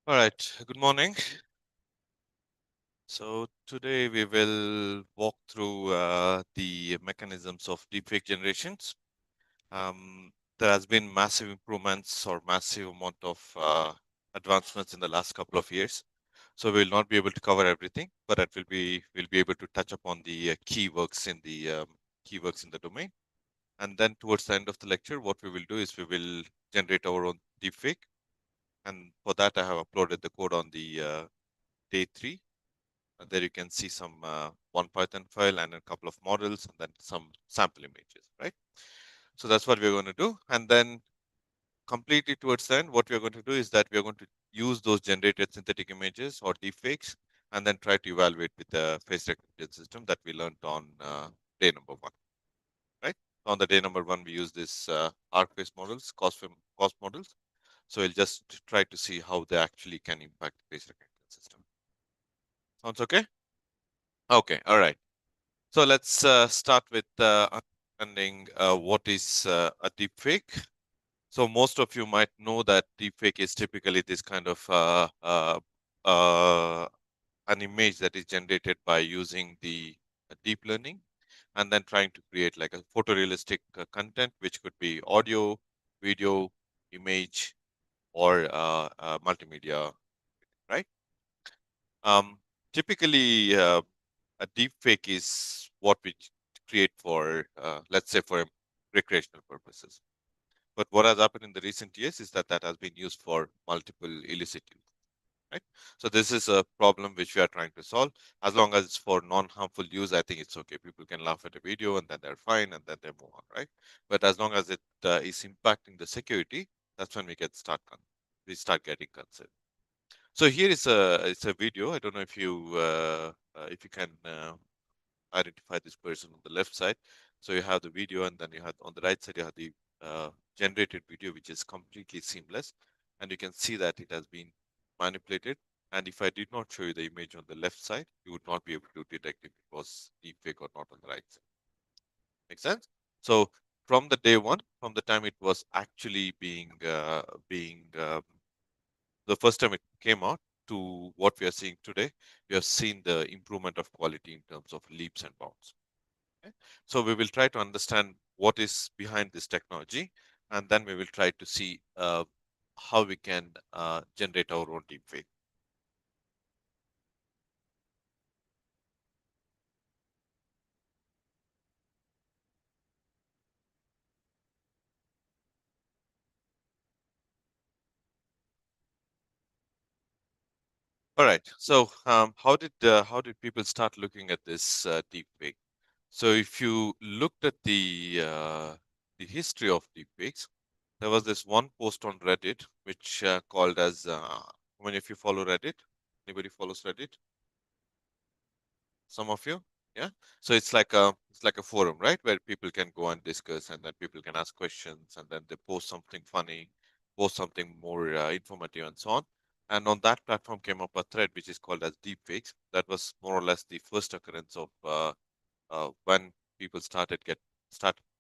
All right, good morning. So today we will walk through the mechanisms of deepfake generations. There has been massive improvements or massive amount of advancements in the last couple of years. So we'll not be able to cover everything, but we'll be able to touch upon the key works in the domain. And then towards the end of the lecture, what we will do is we will generate our own deepfake. And for that, I have uploaded the code on the day 3. There you can see some one Python file and a couple of models and then some sample images, right? So that's what we're going to do. And then completely towards the end, what we're going to do is that we're going to use those generated synthetic images or deepfakes and then try to evaluate with the face recognition system that we learned on day number 1, right? On the day number 1, we use this arc face models, cost models. So we'll just try to see how they actually can impact the face recognition system. Sounds okay? Okay, all right. So let's start with understanding what is a deepfake. So most of you might know that deepfake is typically this kind of an image that is generated by using the deep learning and then trying to create like a photorealistic content, which could be audio, video, image, or multimedia, right? Um, Typically, a deep fake is what we create for, let's say, for recreational purposes. But what has happened in the recent years is that that has been used for multiple illicit use, right? So this is a problem which we are trying to solve. As long as it's for non-harmful use, I think it's okay. People can laugh at a video and then they're fine and then they move on, right? But as long as it is impacting the security, that's when we start getting concerned. So here is a video. I don't know if you can identify this person on the left side. So you have the video, and then you have on the right side you have the generated video, which is completely seamless, and you can see that it has been manipulated. And if I did not show you the image on the left side, you would not be able to detect if it was deepfake or not on the right side. Make sense? So from the day 1, from the time it was actually being the first time it came out to what we are seeing today, we have seen the improvement of quality in terms of leaps and bounds. Okay? So we will try to understand what is behind this technology, and then we will try to see how we can generate our own deepfake. All right. So how did people start looking at this deepfake? So if you looked at the history of deepfakes, there was this one post on Reddit which called as how many of you follow Reddit? Anybody follows Reddit? Some of you? Yeah. So it's like a forum, right? Where people can go and discuss and then people can ask questions and then they post something funny, post something more informative and so on. And on that platform came up a thread which is called as deepfakes. That was more or less the first occurrence of when people started to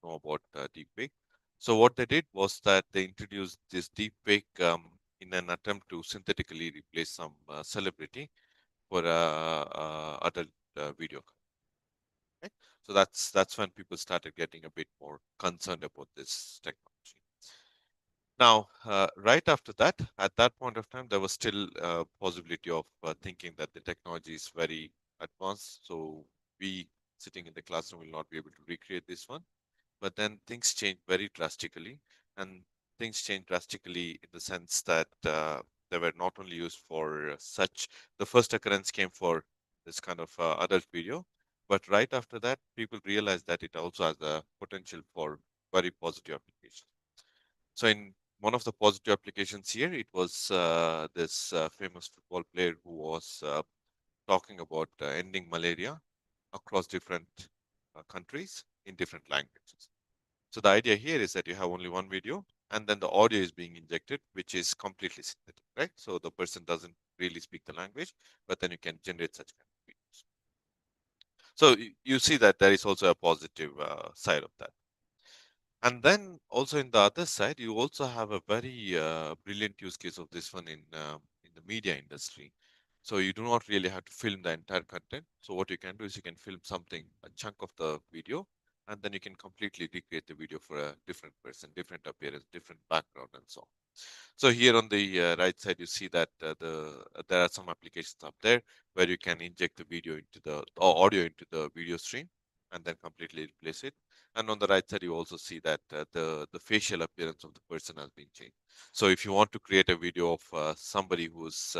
know about deepfake. So what they did was that they introduced this deepfake in an attempt to synthetically replace some celebrity for adult video. Right? So that's when people started getting a bit more concerned about this technology. Now, right after that, at that point of time, there was still a possibility of thinking that the technology is very advanced. So we sitting in the classroom will not be able to recreate this one. But then things changed very drastically, and things changed drastically in the sense that they were not only used for such. The first occurrence came for this kind of adult video, but right after that, people realized that it also has a potential for very positive applications. So in one of the positive applications here, it was this famous football player who was talking about ending malaria across different countries in different languages. So the idea here is that you have only one video and then the audio is being injected, which is completely synthetic, right? So the person doesn't really speak the language, but then you can generate such kind of videos. So you see that there is also a positive side of that. And then also in the other side, you also have a very brilliant use case of this one in the media industry. So you do not really have to film the entire content. So what you can do is you can film something, a chunk of the video, and then you can completely recreate the video for a different person, different appearance, different background, and so on. So here on the right side, you see that there are some applications up there where you can inject the video into the or audio into the video stream and then completely replace it. And on the right side, you also see that the facial appearance of the person has been changed. So if you want to create a video of somebody who's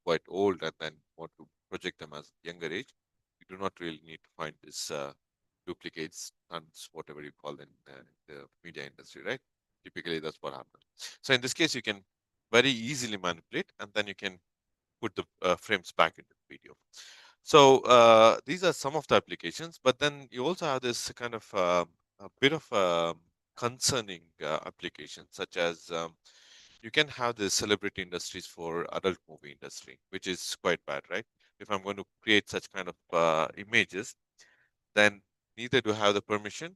quite old and then want to project them as younger age, you do not really need to find this duplicates, stunts, whatever you call them in the media industry, right? Typically, that's what happens. So in this case, you can very easily manipulate, and then you can put the frames back into the video. So these are some of the applications, but then you also have this kind of a bit of concerning applications, such as you can have the celebrity industries for adult movie industry, which is quite bad, right? If I'm going to create such kind of images, then neither do I have the permission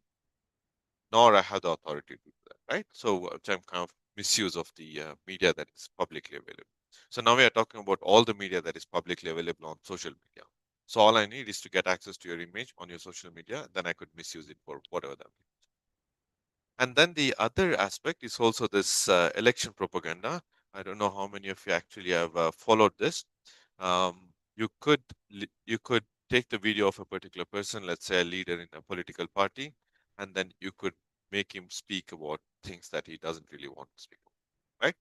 nor I have the authority to do that, right? So which I'm kind of misuse of the media that is publicly available. So now we are talking about all the media that is publicly available on social media. So all I need is to get access to your image on your social media, then I could misuse it for whatever that. And then the other aspect is also this election propaganda. I don't know how many of you actually have followed this. You could take the video of a particular person, let's say a leader in a political party, and then you could make him speak about things that he doesn't really want to speak about, right?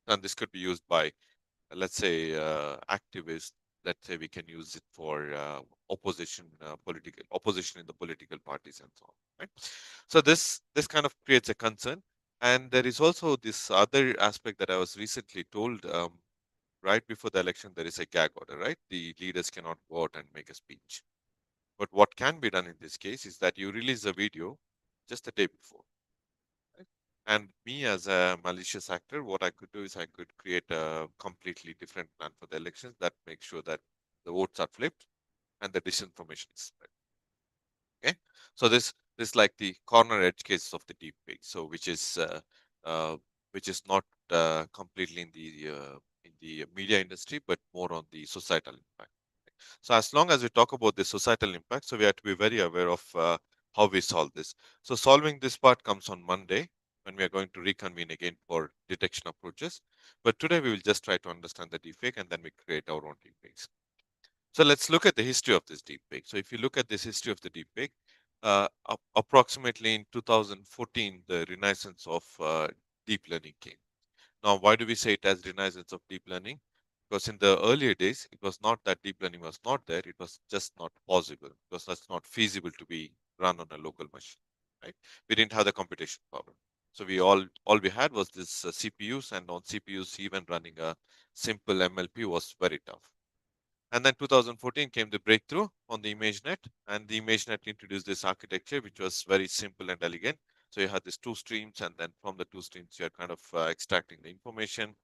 And this could be used by, let's say, activists. Let's say we can use it for political opposition in the political parties and so on, right? So this kind of creates a concern, and there is also this other aspect that I was recently told. Right before the election, there is a gag order, right? The leaders cannot go out and make a speech. But what can be done in this case is that you release a video just the day before. Right? And me as a malicious actor, what I could do is I could create a completely different plan for the elections that makes sure that the votes are flipped and the disinformation is spread. Okay, so this like the corner edge case of the deep fake, so uh, which is not completely in the media industry, but more on the societal impact. So as long as we talk about the societal impact, so we have to be very aware of how we solve this. So solving this part comes on Monday when we are going to reconvene again for detection approaches. But today we will just try to understand the deepfake and then we create our own deepfakes. So let's look at the history of this deepfake. So if you look at this history of the deepfake, approximately in 2014, the renaissance of deep learning came. Now, why do we say it as renaissance of deep learning? Because in the earlier days, it was not that deep learning was not there; it was just not possible. Because that's not feasible to be run on a local machine, right? We didn't have the computation power, so we all we had was this CPUs, and on CPUs, even running a simple MLP was very tough. And then 2014 came the breakthrough on the ImageNet, and the ImageNet introduced this architecture, which was very simple and elegant. So you had these two streams, and then from the two streams, you are kind of extracting the information,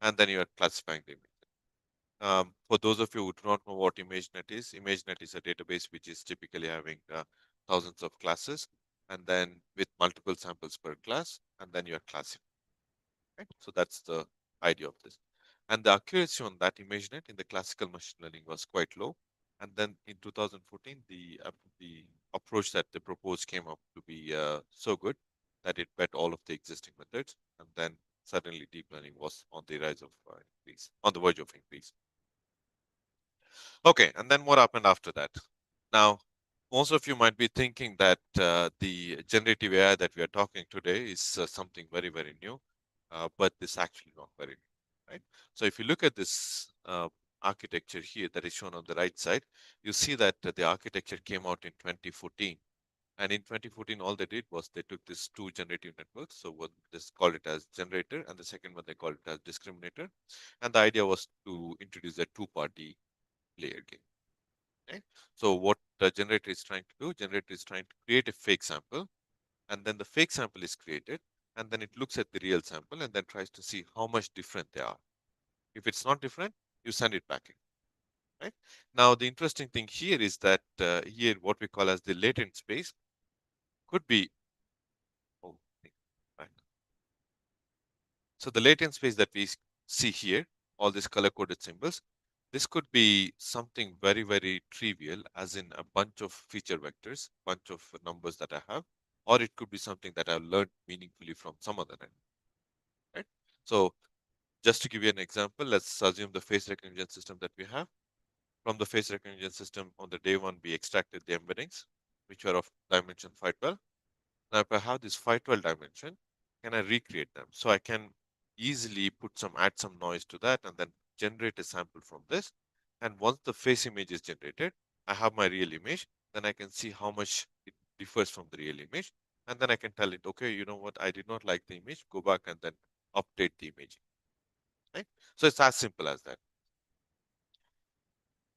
and then you are classifying the image. For those of you who do not know what ImageNet is a database which is typically having thousands of classes, and then with multiple samples per class, and then you are classifying. Right? So that's the idea of this. And the accuracy on that ImageNet in the classical machine learning was quite low. And then in 2014, the approach that they proposed came up to be so good that it bet all of the existing methods. And then suddenly deep learning was on the rise of increase, on the verge of increase. Okay, and then what happened after that? Now, most of you might be thinking that the generative AI that we are talking today is something very, very new, but this actually not very new, right? So if you look at this architecture here that is shown on the right side, you see that the architecture came out in 2014. And in 2014, all they did was they took these two generative networks. So what this called it as generator, and the second one they called it as discriminator. And the idea was to introduce a two-party layer game. Right? So what the generator is trying to do, generator is trying to create a fake sample, and then the fake sample is created, and then it looks at the real sample and then tries to see how much different they are. If it's not different, you send it back in. Right? Now the interesting thing here is that here what we call as the latent space could be oh, right. So the latent space that we see here all these color coded symbols. This could be something very, very trivial, as in a bunch of feature vectors, bunch of numbers that I have, or it could be something that I've learned meaningfully from some other end, right? So just to give you an example, let's assume the face recognition system that we have. From the face recognition system, on the day one, we extracted the embeddings, which were of dimension 512. Now, if I have this 512 dimension, can I recreate them? So I can easily add some noise to that and then generate a sample from this. And once the face image is generated, I have my real image. Then I can see how much it differs from the real image. And then I can tell it, okay, you know what? I did not like the image. Go back and then update the image. Right? So it's as simple as that.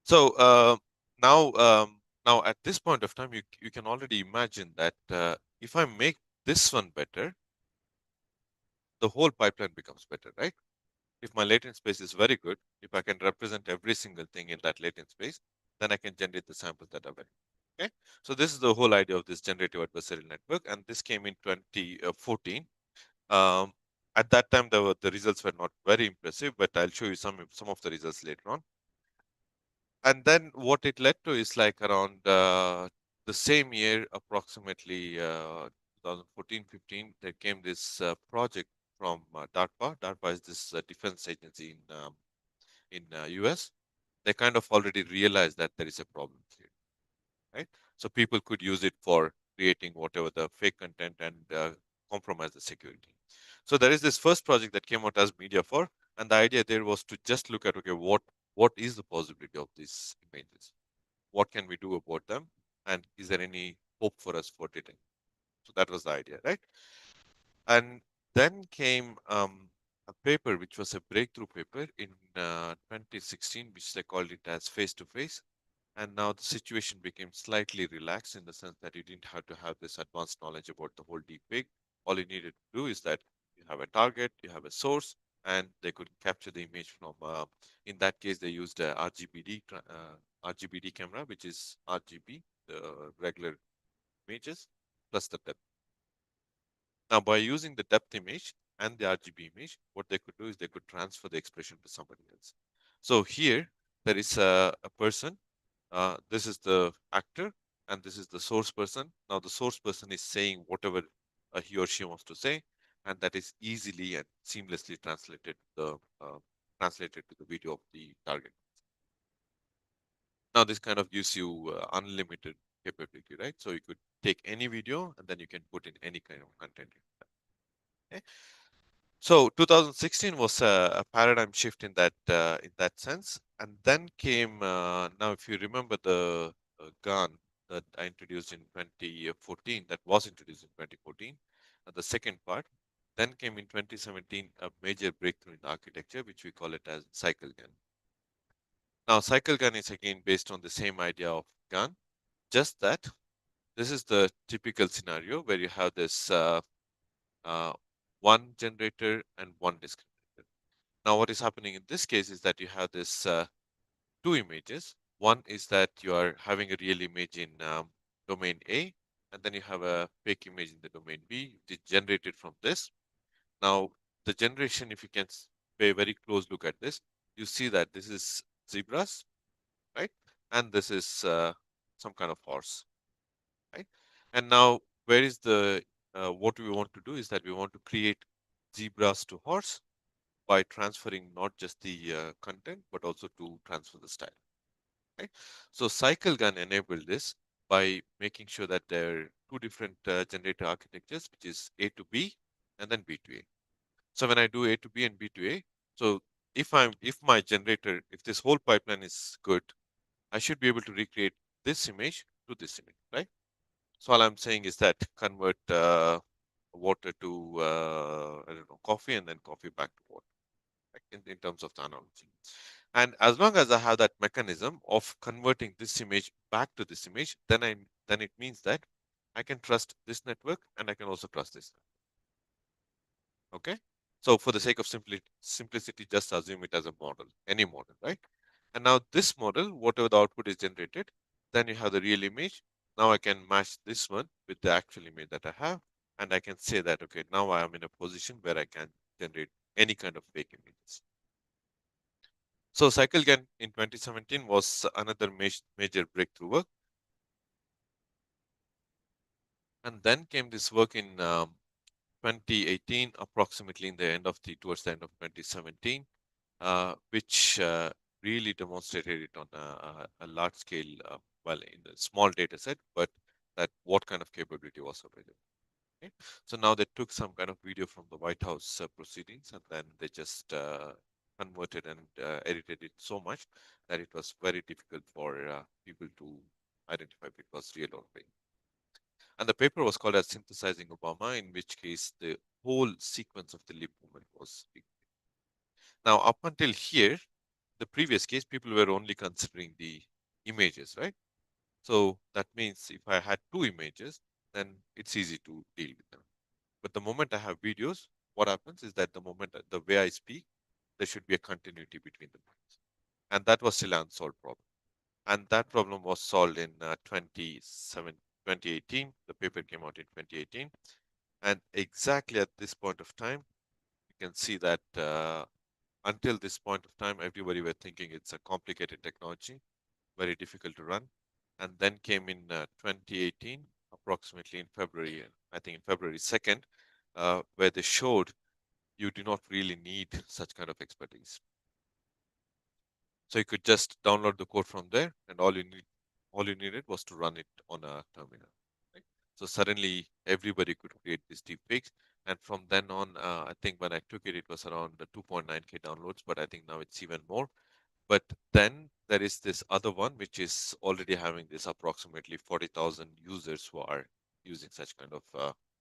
So now, now at this point of time, you can already imagine that if I make this one better, the whole pipeline becomes better, right? If my latent space is very good, if I can represent every single thing in that latent space, then I can generate the samples that are very good. Okay. So this is the whole idea of this generative adversarial network, and this came in 2014. Um, at that time, the results were not very impressive, but I'll show you some of the results later on. And then what it led to is like around the same year, approximately 2014-15, there came this project from DARPA. DARPA is this defense agency in US. They kind of already realized that there is a problem here, right? So people could use it for creating whatever the fake content and compromise the security. So there is this first project that came out as media for, and the idea there was to just look at, okay, what is the possibility of these images? What can we do about them? And is there any hope for us for detecting? So that was the idea, right? And then came a paper which was a breakthrough paper in 2016, which they called it as face to face. And now the situation became slightly relaxed in the sense that you didn't have to have this advanced knowledge about the whole deepfake. All you needed to do is that you have a target, you have a source, and they could capture the image from. In that case, they used a RGBD camera, which is RGB, the regular images, plus the depth. Now, by using the depth image and the RGB image, what they could do is they could transfer the expression to somebody else. So here, there is a person. This is the actor, and this is the source person. Now, the source person is saying whatever he or she wants to say, and that is easily and seamlessly translated to the video of the target. Now, this kind of gives you unlimited capability, right? So you could take any video and then you can put in any kind of content. Okay? So 2016 was a paradigm shift in that sense, and then came now if you remember the GAN that I introduced in 2014, that was introduced in 2014, the second part. Then came in 2017 a major breakthrough in architecture, which we call it as cycle GAN. Now cycle GAN is again based on the same idea of GAN, just that this is the typical scenario where you have this uh, one generator and one discriminator. Now, what is happening in this case is that you have this two images. One is that you are having a real image in domain A, and then you have a fake image in the domain B. It is generated from this. Now, the generation, if you can pay a very close look at this, you see that this is zebras, right? And this is some kind of horse, right? And now, where is the what we want to do is that we want to create zebras to horse by transferring not just the content but also to transfer the style, right? So cycle can enable this by making sure that there are two different generator architectures, which is A to B and then B to A. So when I do A to B and B to A, so if my generator, if this whole pipeline is good, I should be able to recreate this image to this image, right? So all I'm saying is that convert water to I don't know, coffee, and then coffee back to water, right, in terms of the analogy. And as long as I have that mechanism of converting this image back to this image, then it means that I can trust this network and I can also trust this. Okay. So for the sake of simplicity, just assume it as a model, any model, right? And now this model, whatever the output is generated, then you have the real image. Now I can match this one with the actual image that I have, and I can say that, okay, now I am in a position where I can generate any kind of fake images. So CycleGAN in 2017 was another major breakthrough work. And then came this work in 2018, approximately in the end of towards the end of 2017, which really demonstrated it on a large scale, well, in a small data set, but that what kind of capability was available. Okay? So now they took some kind of video from the White House proceedings, and then they just converted and edited it so much that it was very difficult for people to identify if it was real or fake. And the paper was called as Synthesizing Obama, in which case the whole sequence of the lip movement was. Now, up until here, the previous case, people were only considering the images, right? So that means if I had two images, then it's easy to deal with them. But the moment I have videos, what happens is that the moment the way I speak, there should be a continuity between the points. And that was still an unsolved problem. And that problem was solved in 2018. The paper came out in 2018. And exactly at this point of time, you can see that until this point of time, everybody were thinking it's a complicated technology, very difficult to run. And then came in 2018, approximately in February, I think in February 2nd, where they showed you do not really need such kind of expertise. So you could just download the code from there, and all you needed was to run it on a terminal. Right? So suddenly everybody could create these deepfakes, and from then on, I think when I took it, it was around 2.9K downloads, but I think now it's even more. But then there is this other one which is already having this approximately 40,000 users who are using such kind of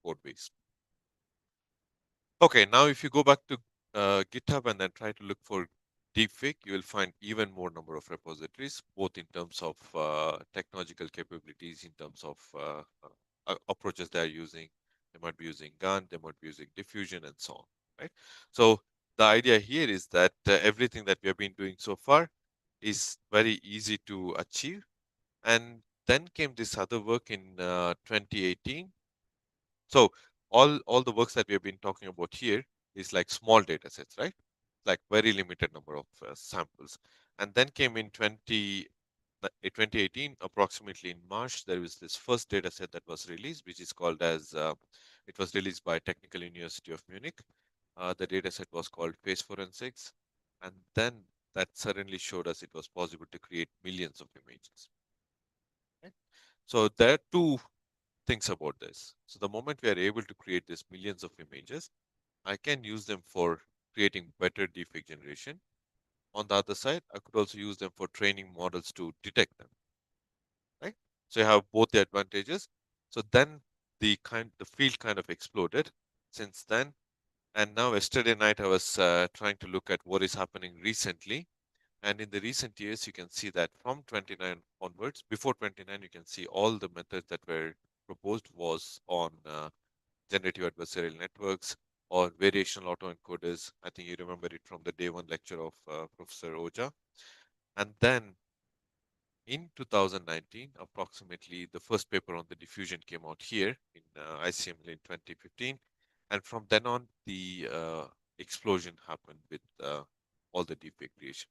code base. Okay, now if you go back to GitHub and then try to look for deepfake, you will find even more number of repositories, both in terms of technological capabilities, in terms of approaches they are using. They might be using GAN, they might be using diffusion, and so on. Right. So the idea here is that everything that we have been doing so far is very easy to achieve. And then came this other work in 2018. So all the works that we have been talking about here is like small data sets, right? Like very limited number of samples. And then came in 2018, approximately in March, there was this first data set that was released, which is called as, it was released by Technical University of Munich. The data set was called Face Forensics. And then that suddenly showed us it was possible to create millions of images. Right? So there are two things about this. So the moment we are able to create these millions of images, I can use them for creating better deepfake generation. On the other side, I could also use them for training models to detect them, right? So you have both the advantages. So then the field kind of exploded since then. And now yesterday night I was trying to look at what is happening recently. And in the recent years, you can see that from 29 onwards, before 29, you can see all the methods that were proposed was on generative adversarial networks or variational autoencoders. I think you remember it from the day one lecture of Professor Oja. And then in 2019, approximately, the first paper on the diffusion came out here in ICML in 2015. And from then on, the explosion happened with all the deepfake creation.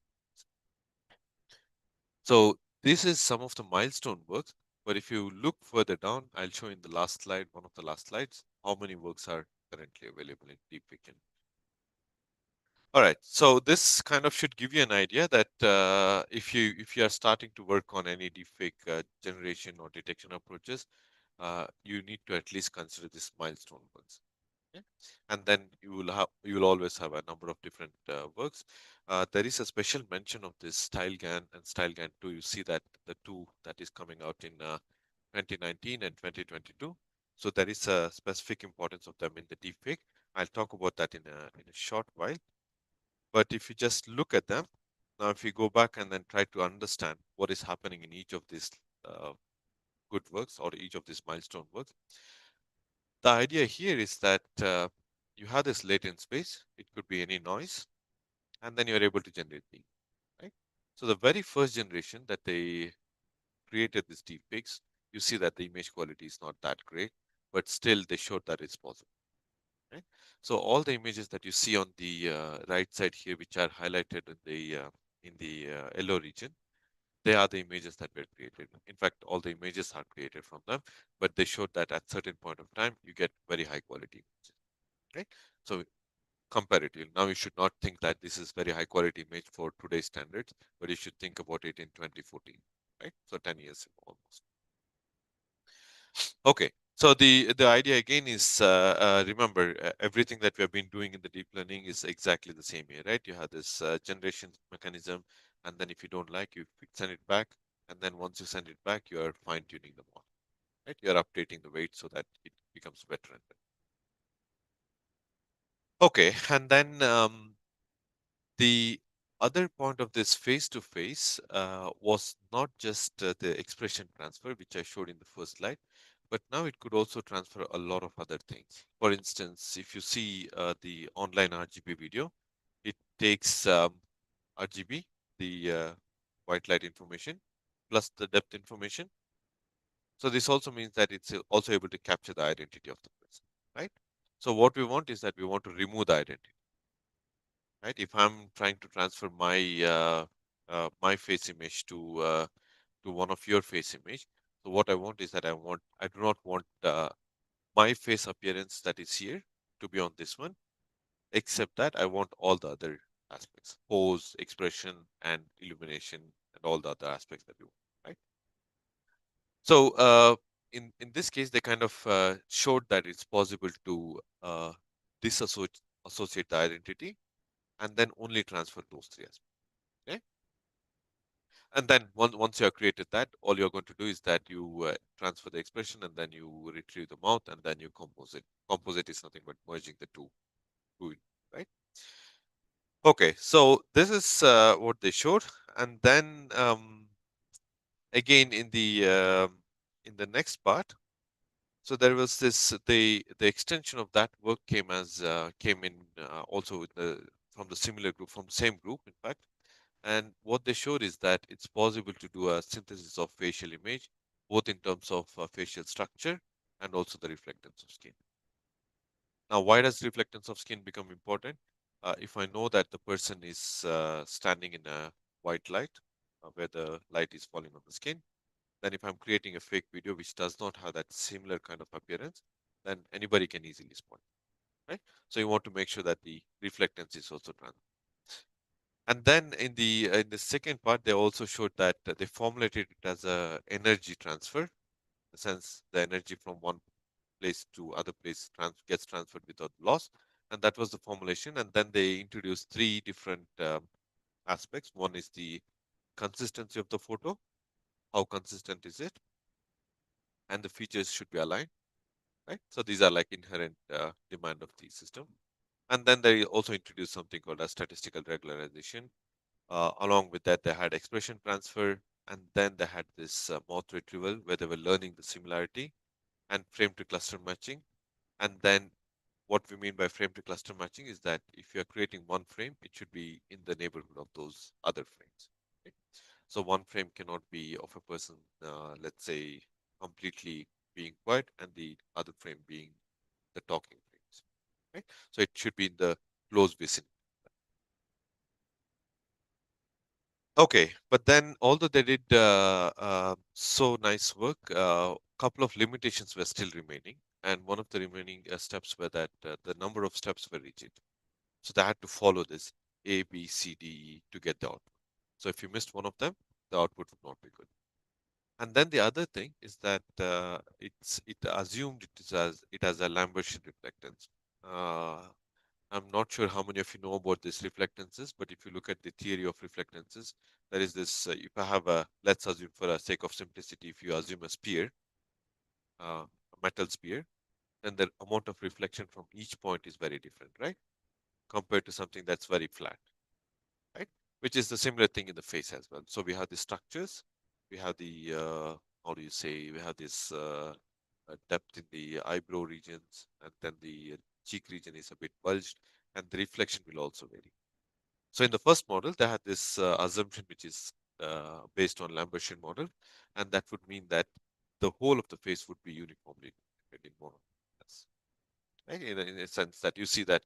So this is some of the milestone works. But if you look further down, I'll show in the last slide, one of the last slides, how many works are currently available in deepfake. All right, so this kind of should give you an idea that if you are starting to work on any deepfake generation or detection approaches, you need to at least consider this milestone works. Okay? And then you will always have a number of different works. There is a special mention of this StyleGAN and StyleGAN 2. You see that the two that is coming out in 2019 and 2022. So there is a specific importance of them in the deepfake. I'll talk about that in a short while. But if you just look at them, now if you go back and then try to understand what is happening in each of these uh, good works or each of these milestone works, the idea here is that you have this latent space. It could be any noise, and then you're able to generate the, right? So the very first generation that they created these deepfakes, you see that the image quality is not that great, but still they showed that it's possible. Right? So all the images that you see on the right side here, which are highlighted in the in the yellow region, they are the images that were created. In fact, all the images are created from them, but they showed that at certain point of time, you get very high quality images, right? So comparatively, now you should not think that this is very high quality image for today's standards, but you should think about it in 2014, right? So 10 years almost. Okay. So the idea again is remember everything that we have been doing in the deep learning is exactly the same here, right? You have this generation mechanism, and then if you don't like, you send it back, and then once you send it back, you are fine tuning the model, right? You are updating the weight so that it becomes better and better. Okay, and then the other point of this face-to-face was not just the expression transfer, which I showed in the first slide, but now it could also transfer a lot of other things. For instance, if you see the online RGB video, it takes RGB, the white light information, plus the depth information. So this also means that it's also able to capture the identity of the person, right? So what we want is that we want to remove the identity, right? If I'm trying to transfer my face image to one of your face image, so what I want is that I do not want my face appearance that is here to be on this one, except that I want all the other aspects, pose, expression, and illumination, and all the other aspects that we want, right? So in this case, they kind of showed that it's possible to disassociate associate the identity and then only transfer those three aspects. Okay? And then once you have created that, all you're going to do is that you transfer the expression and then you retrieve the mouth and then you compose it. Composite is nothing but merging the two, right? Okay, so this is what they showed, and then again in the next part, so there was this the extension of that work came in also with the from the similar group from the same group in fact. And what they showed is that it's possible to do a synthesis of facial image, both in terms of facial structure and also the reflectance of skin. Now, why does reflectance of skin become important? If I know that the person is standing in a white light, where the light is falling on the skin, then if I'm creating a fake video which does not have that similar kind of appearance, then anybody can easily spot it, right? So you want to make sure that the reflectance is also transparent. And then in the second part, they also showed that they formulated it as a energy transfer, in the sense the energy from one place to other place gets transferred without loss, and that was the formulation. And then they introduced three different aspects. One is the consistency of the photo, how consistent is it, and the features should be aligned, right? So these are like inherent demand of the system. And then they also introduced something called a statistical regularization. Along with that, they had expression transfer, and then they had this mouth retrieval where they were learning the similarity and frame to cluster matching. And then what we mean by frame to cluster matching is that if you are creating one frame, it should be in the neighborhood of those other frames. Right? So one frame cannot be of a person, let's say, completely being quiet, and the other frame being the talking frames. Right? So it should be in the close vicinity. Okay, but then although they did so nice work, a couple of limitations were still remaining, and one of the remaining steps were that the number of steps were rigid. So they had to follow this A, B, C, D, E to get the output. So if you missed one of them, the output would not be good. And then the other thing is that it assumed it has a Lambertian reflectance. Uh, I'm not sure how many of you know about these reflectances, but if you look at the theory of reflectances, there is this. If I have a, let's assume for the sake of simplicity, if you assume a sphere, a metal sphere, then the amount of reflection from each point is very different, right? Compared to something that's very flat, right? Which is the similar thing in the face as well. So we have the structures, we have the, how do you say, we have this depth in the eyebrow regions, and then the cheek region is a bit bulged, and the reflection will also vary. So in the first model, they had this assumption which is based on Lambertian model, and that would mean that the whole of the face would be uniformly reflected in monocolor, right? In a sense that you see that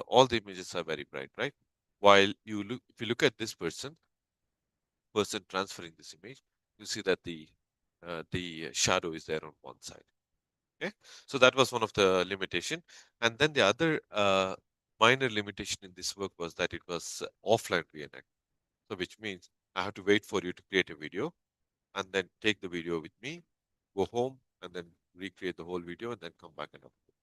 all the images are very bright, right? While if you look at this person, person transferring this image, you see that the shadow is there on one side. Okay, so that was one of the limitation, and then the other minor limitation in this work was that it was offline reenact. So which means I have to wait for you to create a video and then take the video with me, go home, and then recreate the whole video and then come back and upload.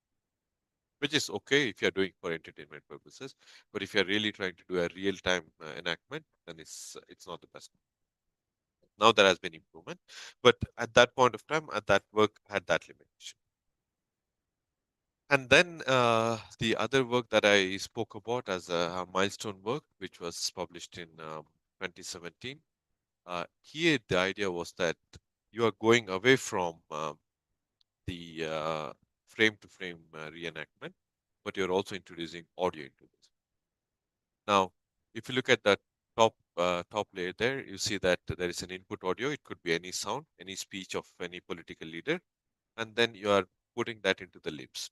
Which is okay if you're doing for entertainment purposes, but if you're really trying to do a real-time enactment, then it's not the best. Now there has been improvement, but at that point of time, at that work had that limitation. And then the other work that I spoke about as a milestone work, which was published in 2017, here the idea was that you are going away from the frame-to-frame reenactment, but you're also introducing audio into this. Now, if you look at that top layer there, you see that there is an input audio. It could be any sound, any speech of any political leader, and then you are putting that into the lips,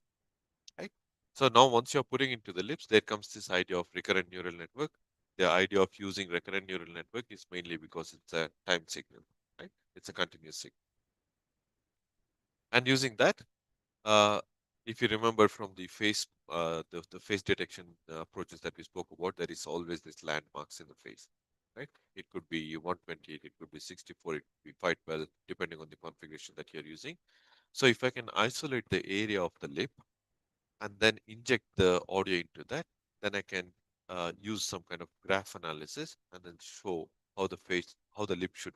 right? So now once you're putting into the lips, there comes this idea of recurrent neural network. The idea of using recurrent neural network is mainly because it's a time signal, right? It's a continuous signal. And using that, uh, if you remember from the face detection approaches that we spoke about, there is always this landmarks in the face, right? It could be 128, it could be 64, it could be 512, depending on the configuration that you're using. So if I can isolate the area of the lip and then inject the audio into that, then I can use some kind of graph analysis and then show how the lip should.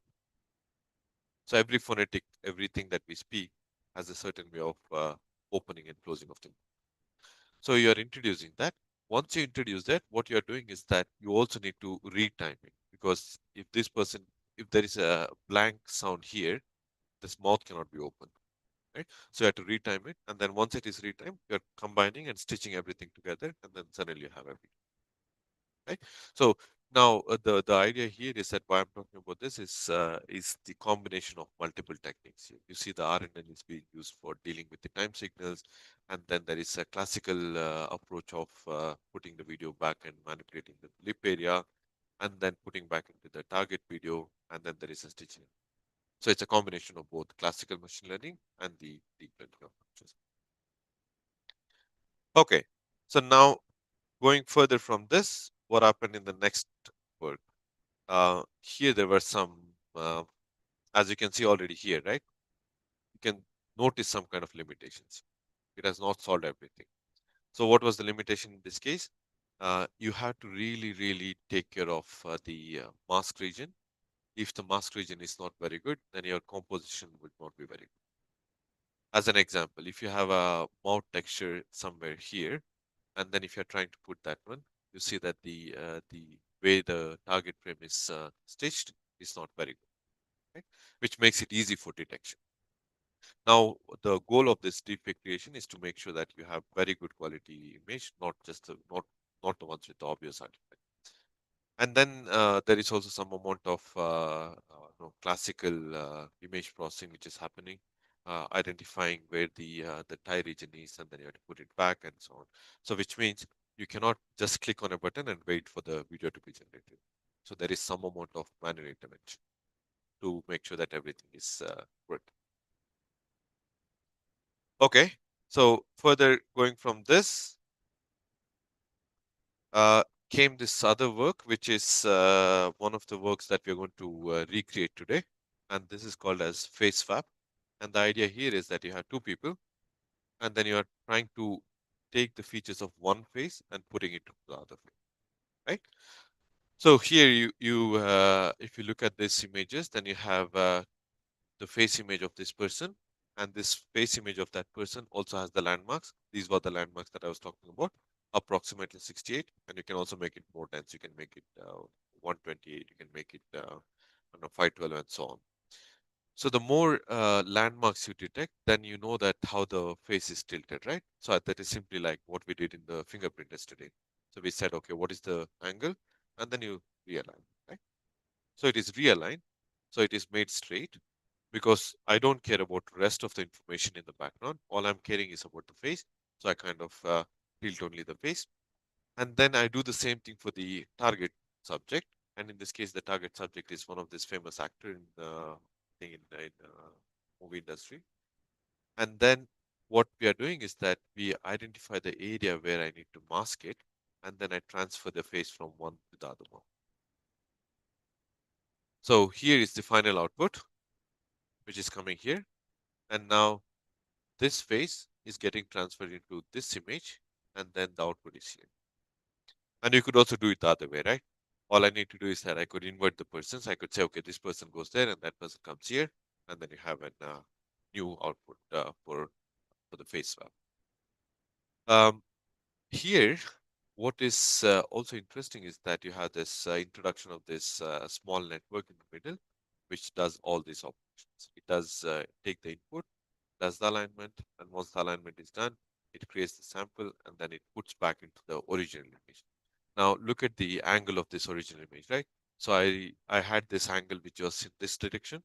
So every phonetic, everything that we speak has a certain way of opening and closing of the. So you are introducing that. Once you introduce that, what you are doing is that you also need to retime it, because if there is a blank sound here, this mouth cannot be open, right? So you have to retime it, and then once it is retimed, you're combining and stitching everything together, and then suddenly you have everything, right? So now the idea here is that why I'm talking about this is the combination of multiple techniques. You see the RNN is being used for dealing with the time signals, and then there is a classical approach of putting the video back and manipulating the lip area, and then putting back into the target video, and then there is a stitching. So it's a combination of both classical machine learning and the deep learning approaches. Okay, so now going further from this, what happened in the next work? Here there were some, as you can see already here, right? You can notice some kind of limitations. It has not solved everything. So what was the limitation in this case? You have to really take care of the mask region. If the mask region is not very good, then your composition would not be very good. As an example, if you have a mouth texture somewhere here, and then if you're trying to put that one, you see that the way the target frame is stitched is not very good, right? Which makes it easy for detection. Now, the goal of this deepfake creation is to make sure that you have very good quality image, not the ones with the obvious artifact. And then there is also some amount of classical image processing which is happening, identifying where the tie region is, and then you have to put it back and so on. So which means you cannot just click on a button and wait for the video to be generated. So there is some amount of manual intervention to make sure that everything is good. Okay, so further going from this, uh, came this other work, which is one of the works that we're going to recreate today. And this is called as face swap. And the idea here is that you have two people, and then you are trying to take the features of one face and putting it to the other face, right? So here if you look at these images, then you have the face image of this person, and this face image of that person also has the landmarks. These were the landmarks that I was talking about, approximately 68, and you can also make it more dense. You can make it 128, you can make it 512, and so on. So the more landmarks you detect, then you know that how the face is tilted, right? So that is simply like what we did in the fingerprint yesterday. So we said, okay, what is the angle? And then you realign, right? So it is realigned. So it is made straight because I don't care about the rest of the information in the background. All I'm caring is about the face. So I kind of tilt only the face. And then I do the same thing for the target subject. And in this case, the target subject is one of this famous actor in the thing in movie industry. And then what we are doing is that we identify the area where I need to mask it, and then I transfer the face from one to the other one. So here is the final output, which is coming here. And now this face is getting transferred into this image, and then the output is here. And you could also do it the other way, right? All I need to do is that I could invert the persons. I could say, okay, this person goes there, and that person comes here, and then you have a new output for the face swap. Um, Here, what is also interesting is that you have this introduction of this small network in the middle, which does all these operations. It does take the input, does the alignment, and once the alignment is done, it creates the sample, and then it puts back into the original image. Now look at the angle of this original image, right? So I had this angle which was in this direction,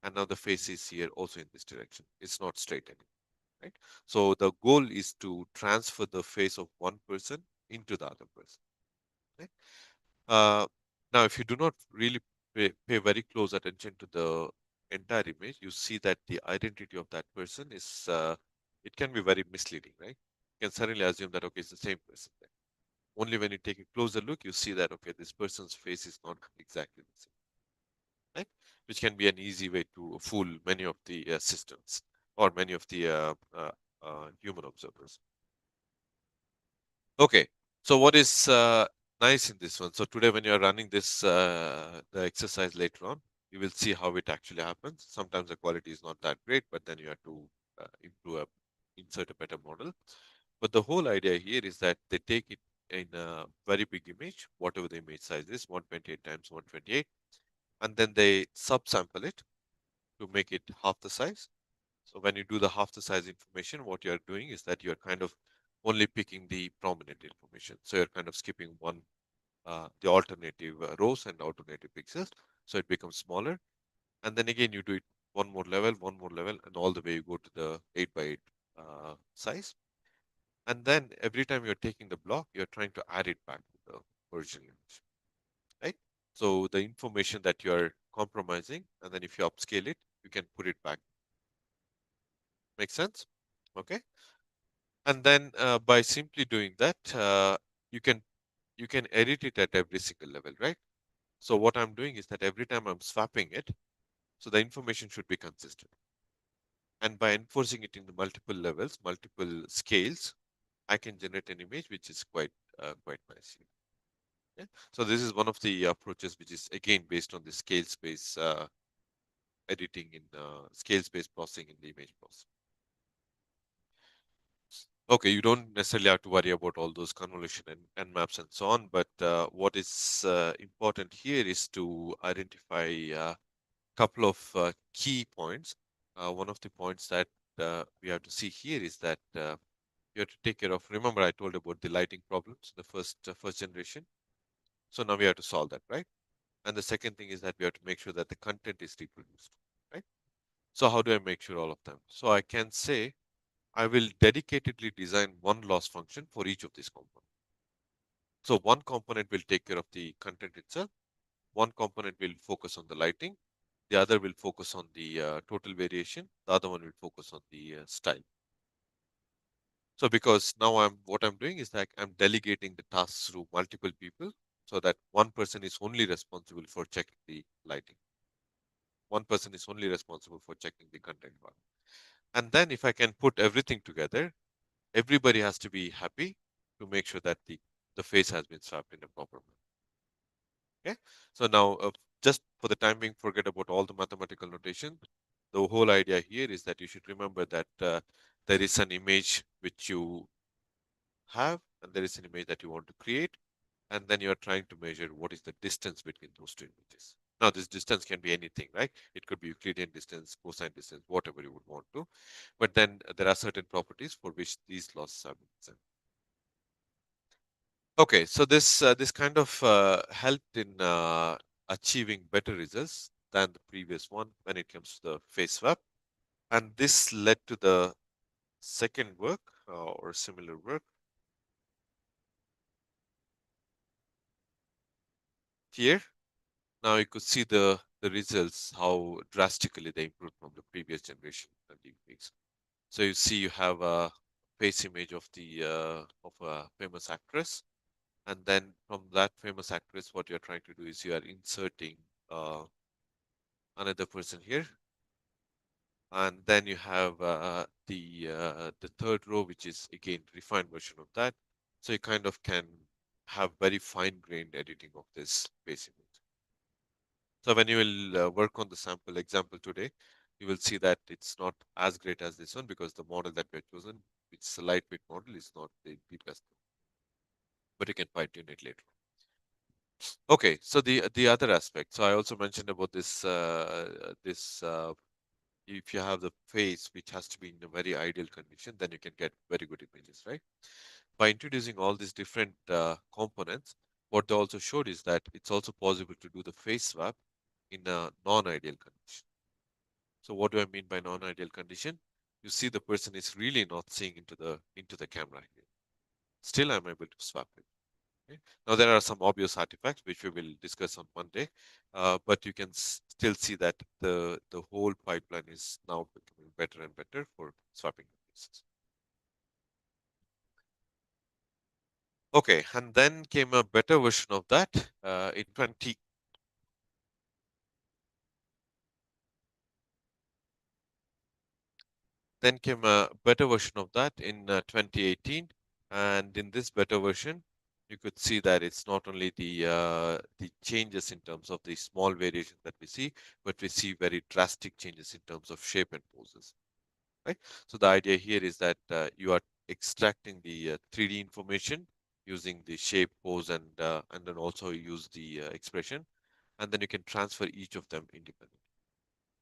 and now the face is here also in this direction. It's not straight anymore, right? So the goal is to transfer the face of one person into the other person, right? Uh, Now, if you do not really pay very close attention to the entire image, you see that the identity of that person is, it can be very misleading, right? You can suddenly assume that, okay, it's the same person. Only when you take a closer look, you see that, okay, this person's face is not exactly the same, right? Which can be an easy way to fool many of the systems or many of the human observers. Okay, so what is nice in this one? So today, when you're running this the exercise later on, you will see how it actually happens. Sometimes the quality is not that great, but then you have to improve, insert a better model. But the whole idea here is that they take it in a very big image, whatever the image size is, 128 times 128, and then they subsample it to make it half the size. So when you do the half the size information, what you're doing is that you're kind of only picking the prominent information. So you're kind of skipping the alternative rows and alternative pixels. So it becomes smaller. And then again, you do it one more level, and all the way you go to the 8 by 8 size. And then every time you're taking the block, you're trying to add it back to the original image, right? So the information that you're compromising, and then if you upscale it, you can put it back. Make sense? Okay. And then by simply doing that, you can you can edit it at every single level, right? So what I'm doing is that every time I'm swapping it, so the information should be consistent. And by enforcing it in the multiple levels, multiple scales, I can generate an image which is quite nice. Yeah. So this is one of the approaches which is again based on the scale space editing in scale space processing in the image processing. Okay, you don't necessarily have to worry about all those convolution and maps and so on, but what is important here is to identify a couple of key points. One of the points that we have to see here is that you have to take care of. Remember, I told about the lighting problems, the first generation. So now we have to solve that, right? And the second thing is that we have to make sure that the content is reproduced, right? So how do I make sure all of them? So I can say I will dedicatedly design one loss function for each of these components. So one component will take care of the content itself. One component will focus on the lighting. The other will focus on the total variation. The other one will focus on the style. So because now what I'm doing is that I'm delegating the tasks through multiple people so that one person is only responsible for checking the lighting. One person is only responsible for checking the content part. And then if I can put everything together, everybody has to be happy to make sure that the face has been swapped in a proper manner. Okay. So now, just for the time being, forget about all the mathematical notation. The whole idea here is that you should remember that there is an image which you have, and there is an image that you want to create, and then you're trying to measure what is the distance between those two images. Now, this distance can be anything, right? It could be Euclidean distance, cosine distance, whatever you would want to. But then there are certain properties for which these losses have been set. Okay, so this kind of helped in achieving better results than the previous one when it comes to the face swap, and this led to the second work or similar work here. now you could see the results, how drastically they improved from the previous generation of deepfakes. So you see, you have a face image of a famous actress, and then from that famous actress, what you're trying to do is you are inserting uh, another person here, and then you have the third row, which is again refined version of that. So you kind of can have very fine-grained editing of this face image. So when you will work on the sample example today, you will see that it's not as great as this one because the model that we have chosen, which is a lightweight model, is not the best, but you can fine tune it later. Okay, so the other aspect. So I also mentioned about this. If you have the face which has to be in a very ideal condition, then you can get very good images, right? By introducing all these different components, what they also showed is that it's also possible to do the face swap in a non-ideal condition. So what do I mean by non-ideal condition? You see the person is really not seeing into the camera here. Still, I'm able to swap it. Okay? Now there are some obvious artifacts which we will discuss on Monday, but you can still see that the whole pipeline is now becoming better and better for swapping the faces. Okay, and then came a better version of that in 20. Then came a better version of that in 2018, and in this better version, you could see that it's not only the changes in terms of the small variations that we see, but we see very drastic changes in terms of shape and poses. Right? So the idea here is that you are extracting the 3D information using the shape, pose, and then also use the expression, and then you can transfer each of them independently.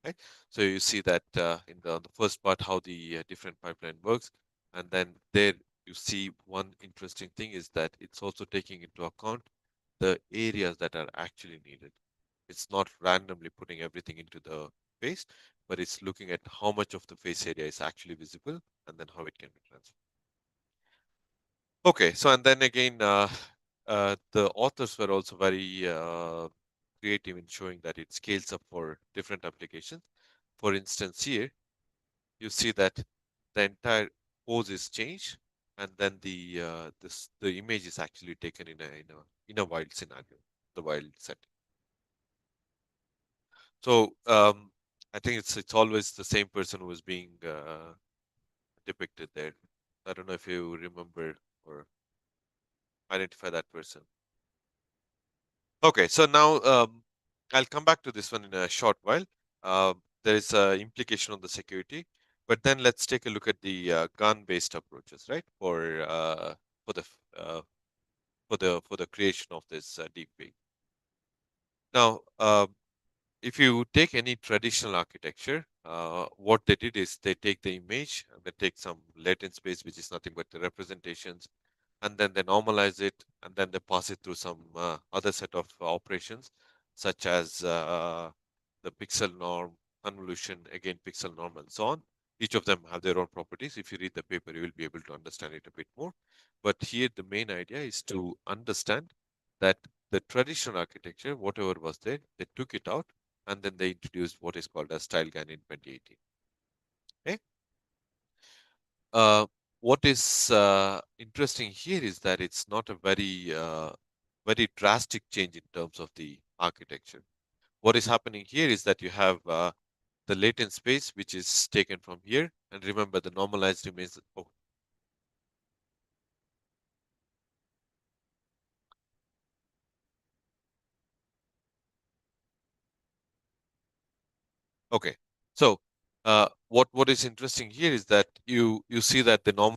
Right? So you see that in the first part how the different pipeline works, and then there you see one interesting thing is that it's also taking into account the areas that are actually needed. It's not randomly putting everything into the face, but it's looking at how much of the face area is actually visible and then how it can be transferred. Okay, so and then again, the authors were also very creative in showing that it scales up for different applications. For instance, here you see that the entire pose is changed, and then the image is actually taken in a wild scenario, the wild setting. So I think it's always the same person who is being depicted there. I don't know if you remember or identify that person. Okay, so now I'll come back to this one in a short while. There is an implication on the security, but then let's take a look at the gun-based approaches, right? For the for the creation of this deepfake. Now, if you take any traditional architecture, what they did is they take the image and they take some latent space, which is nothing but the representations, and then they normalize it, and then they pass it through some other set of operations, such as the pixel norm, convolution, again pixel norm, and so on. Each of them have their own properties. If you read the paper, you will be able to understand it a bit more. But here, the main idea is to understand that the traditional architecture, whatever was there, they took it out, and then they introduced what is called as StyleGAN in 2018. Okay? Uh, what is interesting here is that it's not a very drastic change in terms of the architecture. What is happening here is that you have the latent space, which is taken from here, and remember the normalized remains. Oh, okay. So what is interesting here is that you see that the normal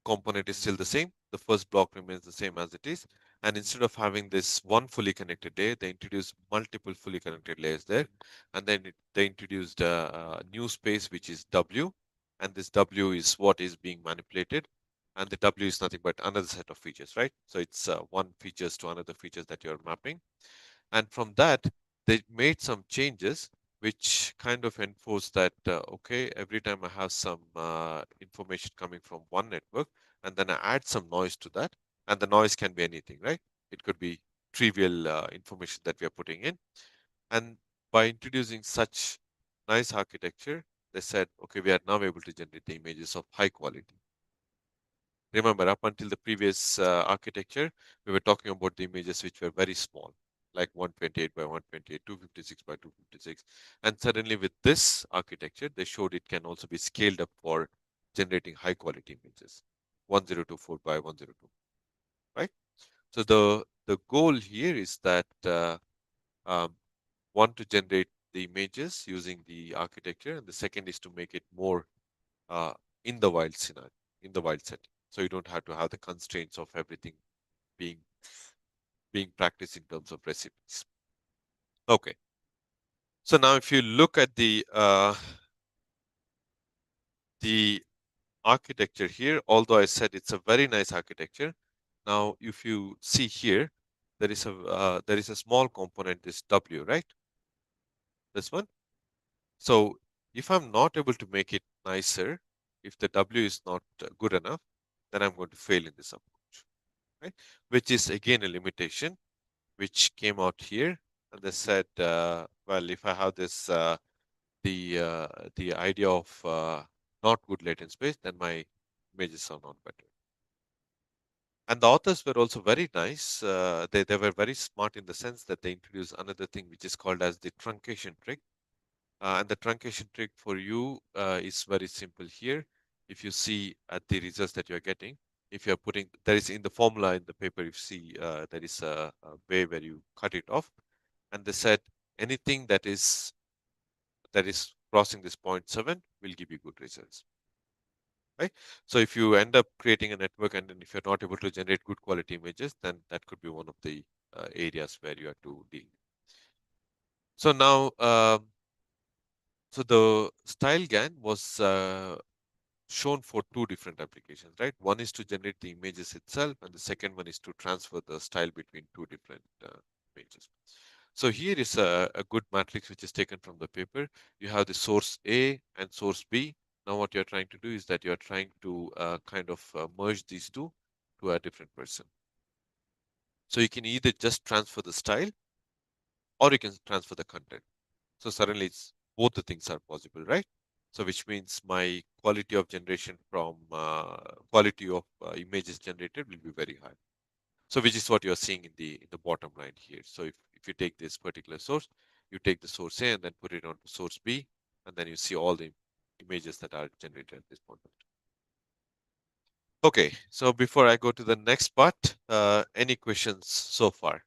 component is still the same. The first block remains the same as it is. And instead of having this one fully connected layer, they introduced multiple fully connected layers there. And then they introduced a new space, which is W. And this W is what is being manipulated. And the W is nothing but another set of features, right? So it's one features to another features that you're mapping. And from that, they made some changes which kind of enforce that, okay, every time I have some information coming from one network, and then I add some noise to that, and the noise can be anything, right? It could be trivial information that we are putting in. And by introducing such nice architecture, they said, okay, we are now able to generate the images of high quality. Remember, up until the previous architecture, we were talking about the images which were very small, like 128 by 128, 256 by 256. And suddenly, with this architecture, they showed it can also be scaled up for generating high quality images, 1024 by 102, right? So the goal here is that um, one, to generate the images using the architecture, and the second is to make it more uh, in the wild scenario, in the wild setting. So you don't have to have the constraints of everything being being practiced in terms of recipes. Okay. So now, if you look at the architecture here, although I said it's a very nice architecture, now if you see here, there is a small component, this W, right? This one. So if I'm not able to make it nicer, if the W is not good enough, then I'm going to fail in this approach, right? Which is again a limitation which came out here. And they said, well, if I have this, the idea of not good latent space, then my images are not better. And the authors were also very nice. They were very smart in the sense that they introduced another thing which is called as the truncation trick. And the truncation trick for you is very simple here. If you see at the results that you're getting, if you're putting, there is in the formula in the paper, you see there is a way where you cut it off. And they said anything that is crossing this point 0.7 will give you good results, right? So if you end up creating a network and then if you're not able to generate good quality images, then that could be one of the areas where you have to deal. So now, so the style GAN was shown for two different applications, right? One is to generate the images itself, and the second one is to transfer the style between two different images. So here is a good matrix which is taken from the paper. You have the source A and source B. Now what you're trying to do is that you're trying to kind of merge these two to a different person. So you can either just transfer the style or you can transfer the content. So suddenly it's both the things are possible, right? So which means my quality of generation from quality of images generated will be very high. So which is what you're seeing in the bottom line here. So if you take this particular source, you take the source A and then put it on source B, and then you see all the images that are generated at this point. Okay, so before I go to the next part, any questions so far?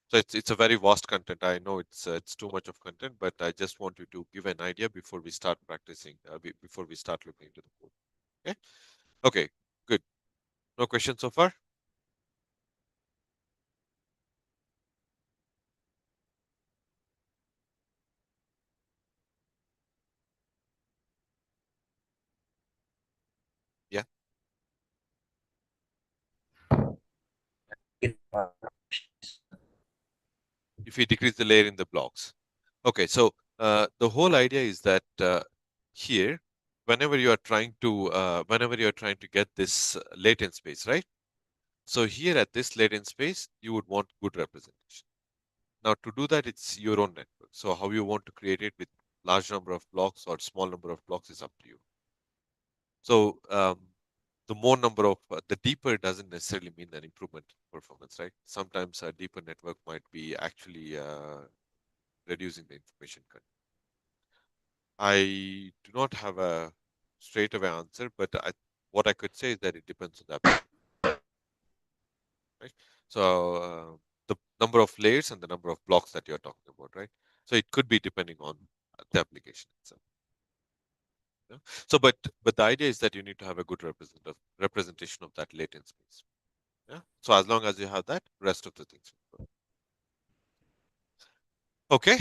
So it's a very vast content. I know it's too much of content, but I just want you to give an idea before we start practicing, before we start looking into the code. Okay. Okay. Good. No questions so far. Yeah. If you decrease the layer in the blocks. Okay. So the whole idea is that here, whenever you are trying to get this latent space, right? So here at this latent space, you would want good representation. Now, to do that, it's your own network. So how you want to create it with large number of blocks or small number of blocks is up to you. So the more number of the deeper doesn't necessarily mean an improvement in performance, right? Sometimes a deeper network might be actually reducing the information cut. I do not have a straight away answer, but what I could say is that it depends on the application, right? So the number of layers and the number of blocks that you're talking about, right? So it could be depending on the application itself. Yeah? So, but the idea is that you need to have a good representation of that latent space. Yeah. So as long as you have that, rest of the things will work. Okay.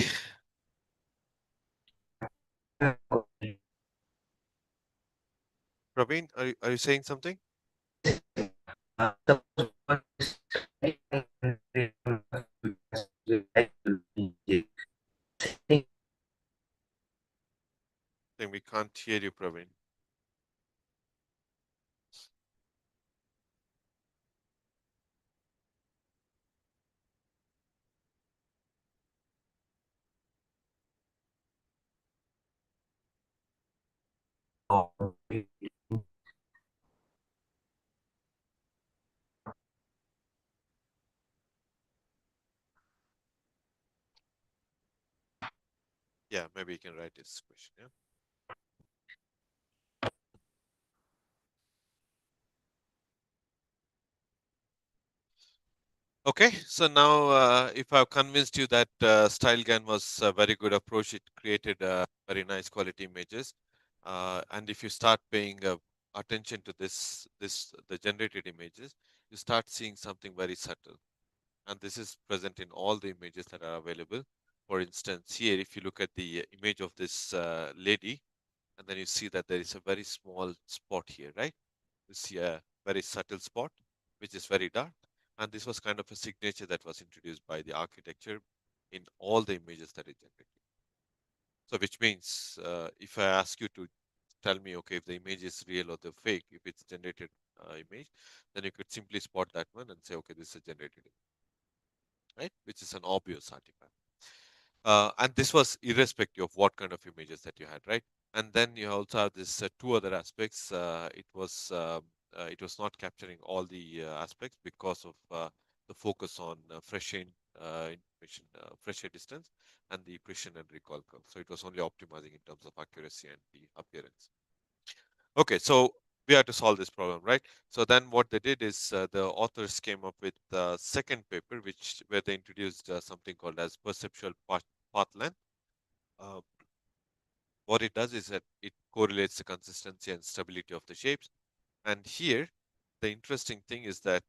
Praveen, are you saying something? I think we can't hear you, Praveen. Yeah, maybe you can write this question. Yeah. Okay, so now if I've convinced you that StyleGAN was a very good approach, it created very nice quality images, and if you start paying attention to the generated images, you start seeing something very subtle, and this is present in all the images that are available. For instance, here, if you look at the image of this lady, and then you see that there is a very small spot here, right? You see a very subtle spot, which is very dark. And this was kind of a signature that was introduced by the architecture in all the images that it generated. So, which means if I ask you to tell me, okay, if the image is real or the fake, if it's generated image, then you could simply spot that one and say, okay, this is a generated image, right? Which is an obvious artifact. And this was irrespective of what kind of images that you had, right? And then you also have this two other aspects. It was not capturing all the aspects because of the focus on information, fresh air distance, and the precision and recall curve. So it was only optimizing in terms of accuracy and the appearance. Okay, so we had to solve this problem, right? So then what they did is the authors came up with the second paper, which where they introduced something called as perceptual path length. Uh, what it does is that it correlates the consistency and stability of the shapes. And here, the interesting thing is that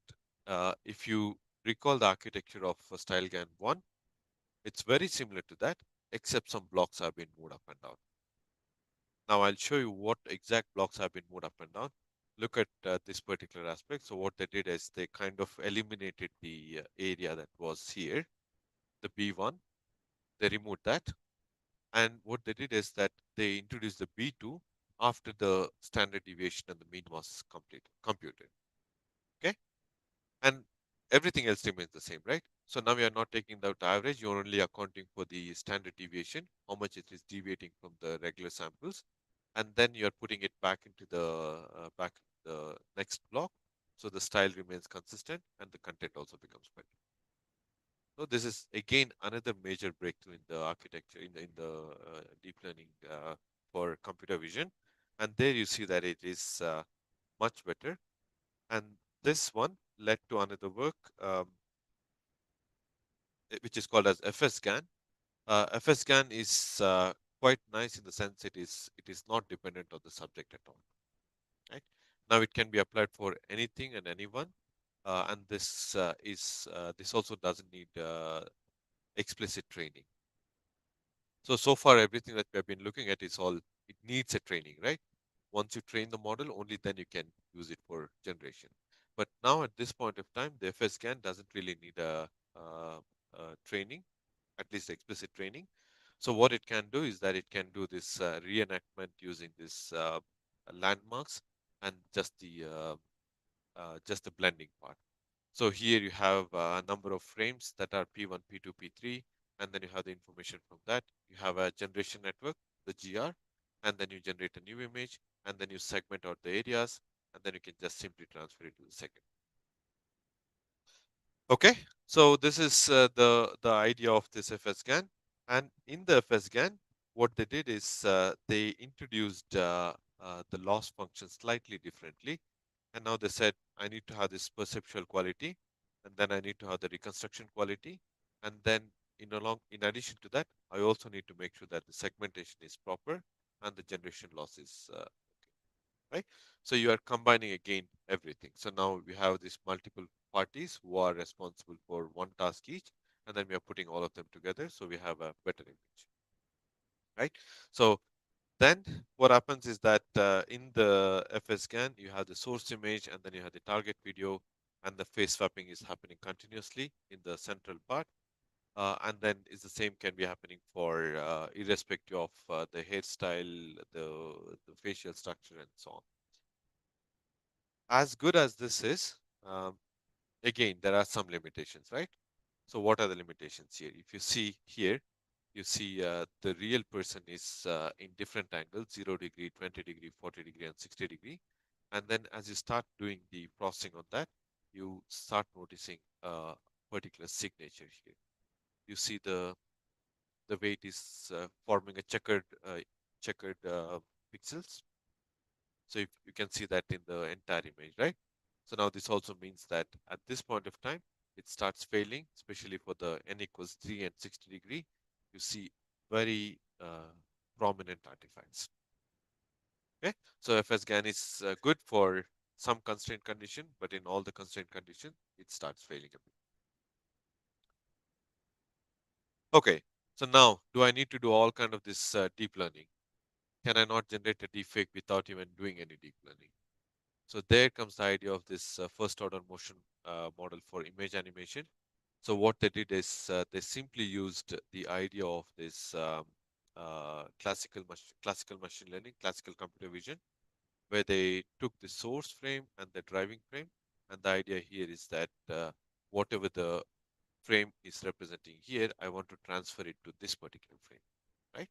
if you recall the architecture of StyleGAN 1, it's very similar to that, except some blocks have been moved up and down. Now I'll show you what exact blocks have been moved up and down. Look at this particular aspect. So what they did is they kind of eliminated the area that was here, the B1. They removed that. And what they did is that they introduced the B2 after the standard deviation and the mean was computed. Okay. And everything else remains the same, right? So now we are not taking the average. You're only accounting for the standard deviation, how much it is deviating from the regular samples, and then you're putting it back in the next block, so the style remains consistent and the content also becomes better. So this is again another major breakthrough in the architecture in the deep learning for computer vision, and there you see that it is much better. And this one led to another work which is called as FSGAN. FSGAN is quite nice in the sense it is not dependent on the subject at all. Right? Now it can be applied for anything and anyone, and this also doesn't need explicit training. So far everything that we have been looking at is all it needs a training, right? Once you train the model, only then you can use it for generation. But now at this point of time, the FSGAN doesn't really need a training, at least explicit training. So what it can do is that it can do this reenactment using this landmarks and just the blending part. So here you have a number of frames that are P1, P2, P3, and then you have the information from that. You have a generation network, the GR, and then you generate a new image, and then you segment out the areas, and then you can just simply transfer it to the second. Okay, so this is the idea of this FSGAN, and in the FSGAN, what they did is they introduced the loss function slightly differently, and now they said I need to have this perceptual quality, and then I need to have the reconstruction quality, and then in addition to that, I also need to make sure that the segmentation is proper and the generation loss is right? So you are combining again everything. So now we have these multiple parties who are responsible for one task each, and then we are putting all of them together, so we have a better image, right? So then what happens is that in the FSGAN, you have the source image, and then you have the target video, and the phase swapping is happening continuously in the central part. And then is the same can be happening for irrespective of the hairstyle, the facial structure, and so on. As good as this is, um, again, there are some limitations, right? So what are the limitations here? If you see here, You see the real person is in different angles, 0 degree, 20 degree, 40 degree, and 60 degree. And then as you start doing the processing on that, you start noticing a particular signature here. You see the way it is forming a checkered pixels. So you can see that in the entire image, right? So now this also means that at this point of time, it starts failing, especially for the n equals 3 and 60 degree. You see very prominent artifacts. Okay, so FS-GAN is good for some constraint condition, but in all the constraint condition, it starts failing a bit. Okay, so now do I need to do all kind of this deep learning? Can I not generate a deepfake without even doing any deep learning? So there comes the idea of this first order motion model for image animation. So what they did is they simply used the idea of this classical machine learning, classical computer vision, where they took the source frame and the driving frame, and the idea here is that whatever the frame is representing here, I want to transfer it to this particular frame, right?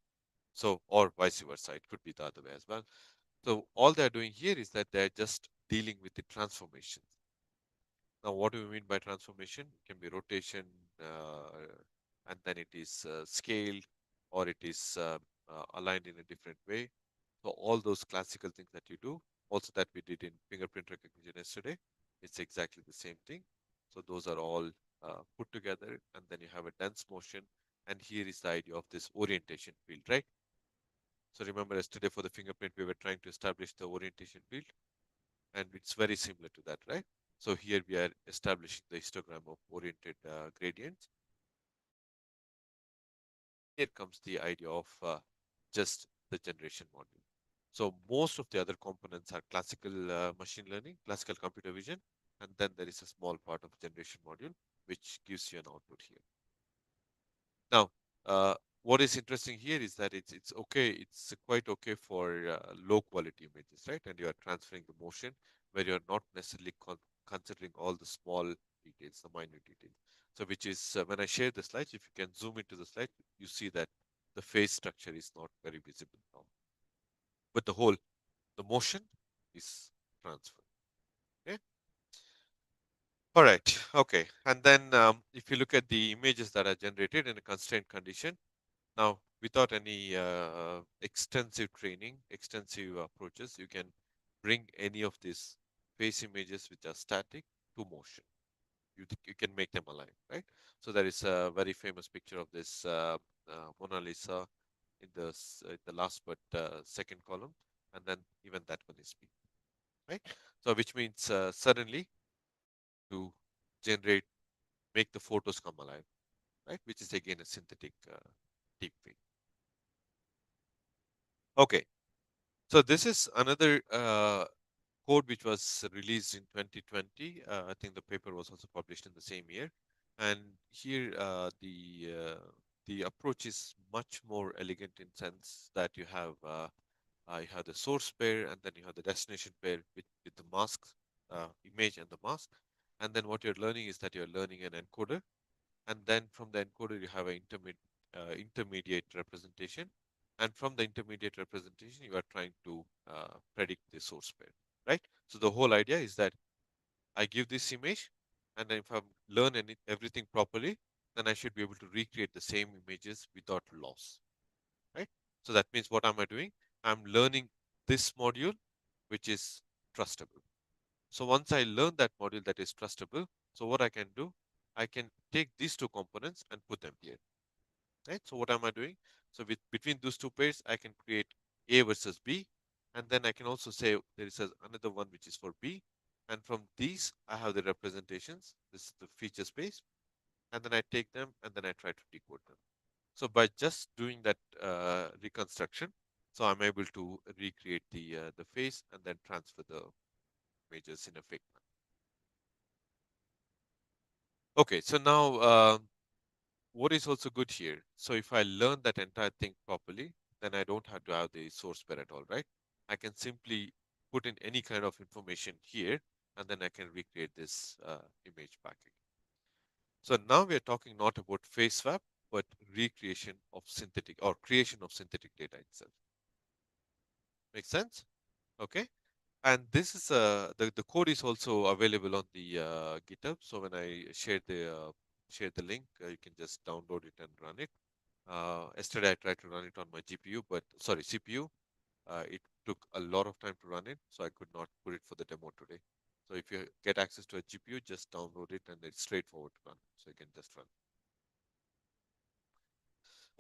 So, or vice versa, it could be the other way as well. So all they're doing here is that they're just dealing with the transformations. Now, what do we mean by transformation? It can be rotation, and then it is scaled, or it is aligned in a different way. So all those classical things that you do, also that we did in fingerprint recognition yesterday, it's exactly the same thing. So those are all put together, and then you have a dense motion. And here is the idea of this orientation field, right? So remember yesterday for the fingerprint, we were trying to establish the orientation field, and it's very similar to that, right? So here we are establishing the histogram of oriented gradients. Here comes the idea of just the generation module. So most of the other components are classical machine learning, classical computer vision, and then there is a small part of generation module which gives you an output here. Now, what is interesting here is that it's okay. It's quite okay for low quality images, right? And you are transferring the motion where you are not necessarily considering all the small details, the minute details. So, which is when I share the slides, if you can zoom into the slide, you see that the face structure is not very visible now, but the motion is transferred. Okay. All right. Okay. And then if you look at the images that are generated in a constrained condition, now, without any extensive training, extensive approaches, you can bring any of these face images which are static to motion. You can make them alive, right? So there is a very famous picture of this Mona Lisa in the last but second column, and then even that one is me, right? So which means suddenly to generate, make the photos come alive, right? Which is again a synthetic deep fake. Okay. So this is another code which was released in 2020. I think the paper was also published in the same year. And here the approach is much more elegant in sense that you have the source pair and then you have the destination pair with the mask image and the mask. And then what you're learning is that you're learning an encoder, and then from the encoder you have an intermediate representation, and from the intermediate representation you are trying to predict the source pair, right? So the whole idea is that I give this image, and then if I learn everything properly, then I should be able to recreate the same images without loss, right? So that means what am I doing? I'm learning this module which is trustable. So once I learn that module that is trustable, so what I can do, I can take these two components and put them here, right? So what am I doing? So between those two pairs, I can create A versus B, and then I can also say there is another one which is for B, and from these I have the representations. This is the feature space, and then I take them and then I try to decode them. So by just doing that reconstruction, so I'm able to recreate the face and then transfer the images in a fake manner. Okay, so now what is also good here? So if I learn that entire thing properly, then I don't have to have the source pair at all, right? I can simply put in any kind of information here, and then I can recreate this image back again. So now we are talking not about face swap, but recreation of of synthetic or creation of synthetic data itself. Make sense? Okay. And this is the code is also available on the GitHub. So when I share the link, you can just download it and run it. Yesterday I tried to run it on my GPU, but sorry, CPU. It took a lot of time to run it, so I could not put it for the demo today. So if you get access to a GPU, just download it and it's straightforward to run. So you can just run.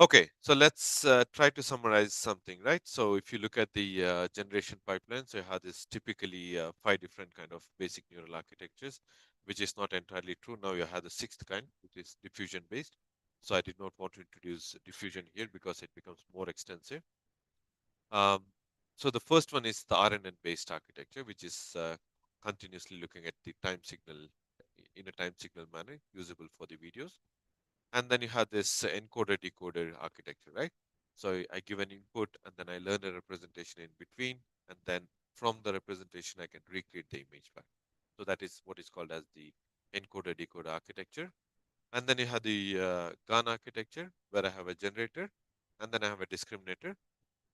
Okay, so let's try to summarize something, right? So if you look at the generation pipeline, so you have this typically five different kind of basic neural architectures, which is not entirely true. Now you have the sixth kind, which is diffusion based. So I did not want to introduce diffusion here because it becomes more extensive. Um, so the first one is the RNN based architecture, which is continuously looking at the time signal in a time signal manner usable for the videos. And then you have this encoder decoder architecture, right? So I give an input and then I learn a representation in between, and then from the representation I can recreate the image back. So that is what is called as the encoder decoder architecture. And then you have the GAN architecture, where I have a generator and then I have a discriminator.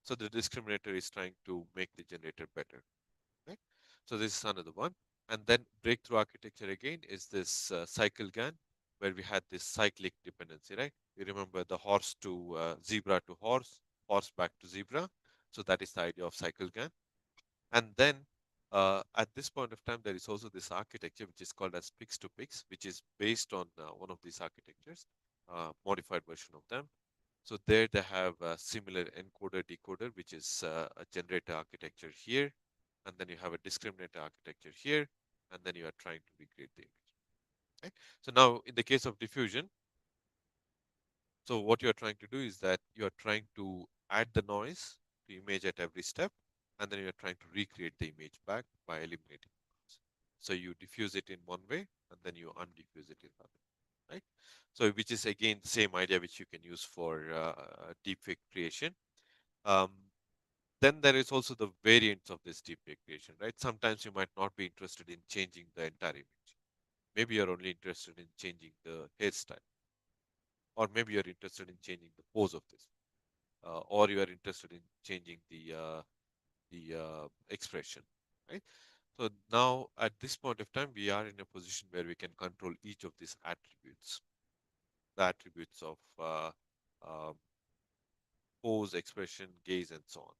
So the discriminator is trying to make the generator better, right? So this is another one. And then breakthrough architecture again is this cycle GAN, where we had this cyclic dependency, right? You remember the horse to zebra to horse, horse back to zebra. So that is the idea of cycle GAN. And then at this point of time, there is also this architecture which is called as pix to pix, which is based on one of these architectures, modified version of them. So there they have a similar encoder decoder, which is a generator architecture here, and then you have a discriminator architecture here, and then you are trying to recreate the image. Right? So now in the case of diffusion, so what you are trying to do is that you are trying to add the noise to image at every step, and then you are trying to recreate the image back by eliminating noise. So you diffuse it in one way, and then you undiffuse it in another, right? So which is again the same idea which you can use for deepfake creation. Um, then there is also the variants of this deepfake creation, right? Sometimes you might not be interested in changing the entire image. Maybe you're only interested in changing the hairstyle, or maybe you're interested in changing the pose of this, or you are interested in changing the expression, right? So now at this point of time, we are in a position where we can control each of these attributes, the attributes of um, pose, expression, gaze, and so on.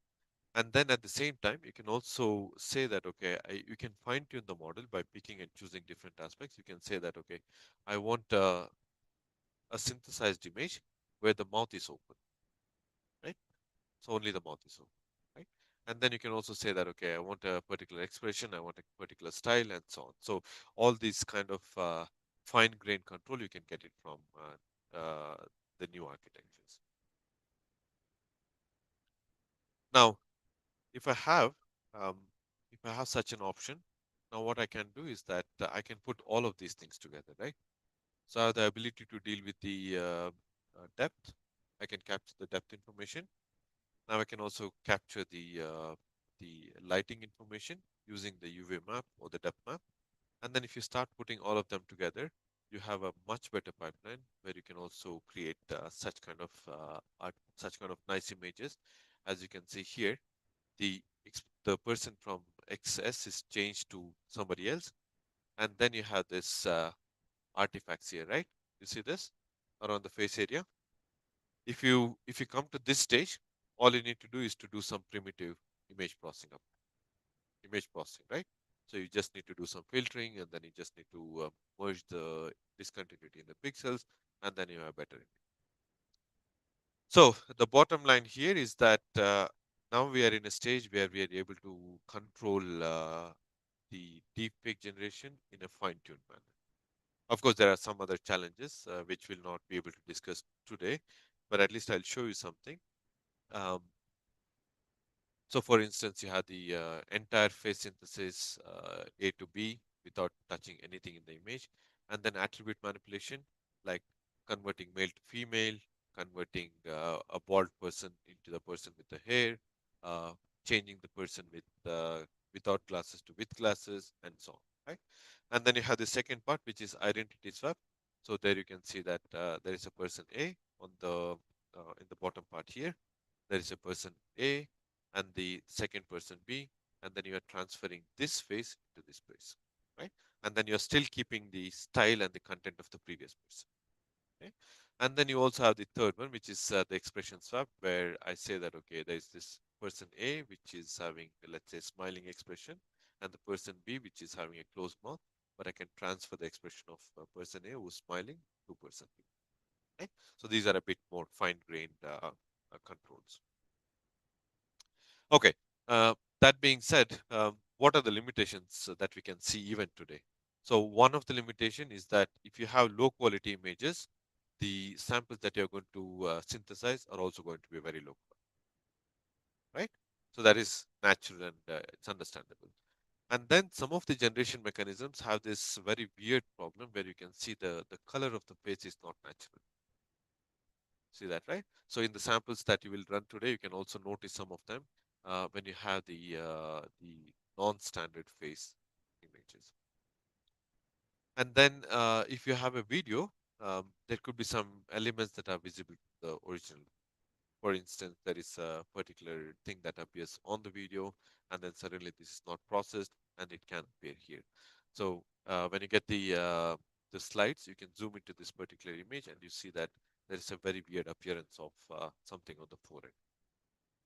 And then at the same time, you can also say that, okay, you can fine tune the model by picking and choosing different aspects. You can say that, okay, I want a synthesized image where the mouth is open, right? So only the mouth is open, right? And then you can also say that, okay, I want a particular expression, I want a particular style, and so on. So all these kind of fine-grained control, you can get it from the new architectures. Now, if I have um, if I have such an option, now what I can do is that I can put all of these things together, right? So I have the ability to deal with the depth. I can capture the depth information. Now I can also capture the lighting information using the UV map or the depth map. And then if you start putting all of them together, you have a much better pipeline where you can also create such kind of nice images. As you can see here, the person from XS is changed to somebody else, and then you have this artifacts here, right? You see this around the face area. If you come to this stage, all you need to do is to do some primitive image processing up image processing, right? So you just need to do some filtering, and then you just need to merge the discontinuity in the pixels, and then you have better image. So the bottom line here is that now we are in a stage where we are able to control the deepfake generation in a fine-tuned manner. Of course, there are some other challenges which we'll not be able to discuss today, but at least I'll show you something. Um, so, for instance, you have the entire face synthesis A to B without touching anything in the image, and then attribute manipulation, like converting male to female, converting a bald person into the person with the hair, uh, changing the person without glasses to with glasses, and so on. Right? And then you have the second part, which is identity swap. So there you can see that there is a person A on the in the start here. There is a person A and the second person B, and then you are transferring this face to this place, right? And then you're still keeping the style and the content of the previous person. Okay? And then you also have the third one, which is the expression swap, where I say that, okay, there's this person A, which is having, let's say, smiling expression, and the person B, which is having a closed mouth, but I can transfer the expression of person A who's smiling to person B. Right? So these are a bit more fine-grained controls. Okay. That being said, what are the limitations that we can see even today? So one of the limitation is that if you have low quality images, the samples that you're going to synthesize are also going to be very low, right? So that is natural and it's understandable. And then some of the generation mechanisms have this very weird problem where you can see the color of the face is not natural. See that, right? So in the samples that you will run today, you can also notice some of them when you have the non-standard face images. And then if you have a video, there could be some elements that are visible to the original. For instance, there is a particular thing that appears on the video, and then suddenly this is not processed, and it can appear here. So when you get the slides, you can zoom into this particular image, and you see that there is a very weird appearance of something on the forehead.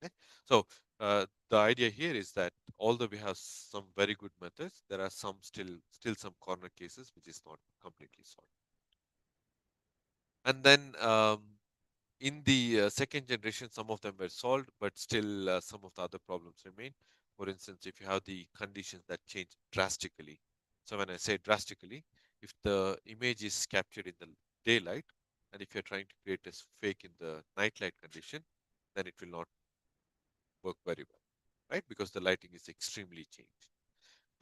Okay? So the idea here is that although we have some very good methods, there are still some corner cases which is not completely solved. And then in the second generation, some of them were solved, but still some of the other problems remain. For instance, if you have the conditions that change drastically. So when I say drastically, if the image is captured in the daylight, and if you're trying to create a fake in the nightlight condition, then it will not work very well, right? Because the lighting is extremely changed.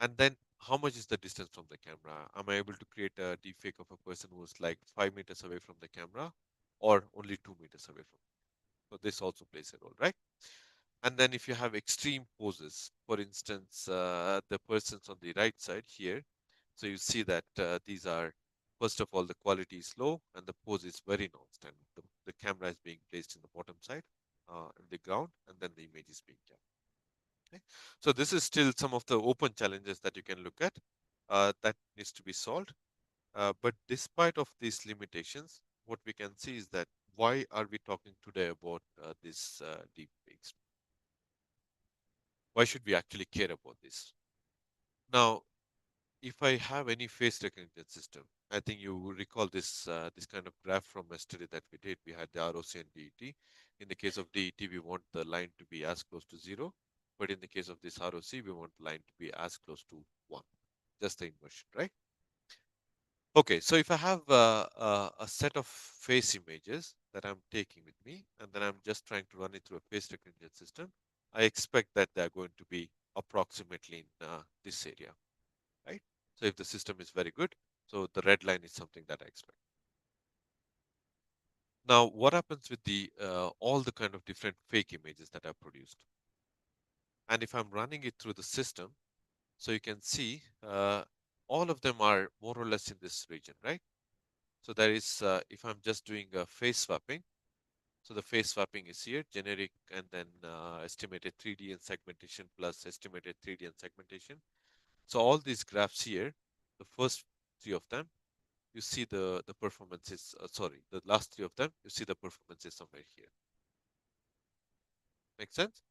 And then how much is the distance from the camera? Am I able to create a deepfake of a person who's like 5 meters away from the camera or only 2 meters away from? So this also plays a role, right? And then if you have extreme poses, for instance, the persons on the right side here, so you see that these are, first of all, the quality is low and the pose is very non-standard. The camera is being placed in the bottom side, in the ground, and then the image is being captured. Okay? So this is still some of the open challenges that you can look at that needs to be solved. But despite of these limitations, what we can see is that why are we talking today about this deep fakes? Why should we actually care about this? Now, if I have any face recognition system, I think you will recall this kind of graph from yesterday that we did. We had the ROC and DET. In the case of DET, we want the line to be as close to zero, but in the case of this ROC, we want the line to be as close to one, just the inversion, right? Okay, so if I have a set of face images that I'm taking with me, and then I'm just trying to run it through a face recognition system, I expect that they're going to be approximately in this area, right? So if the system is very good, so the red line is something that I expect. Now, what happens with the all the kind of different fake images that are produced? And if I'm running it through the system, so you can see all of them are more or less in this region, right? So there is, if I'm just doing a face swapping, so the face swapping is here, generic, and then estimated 3D and segmentation plus estimated 3D and segmentation. So all these graphs here, the first three of them, you see the performances. Sorry, the last three of them, you see the performances somewhere here. Make sense?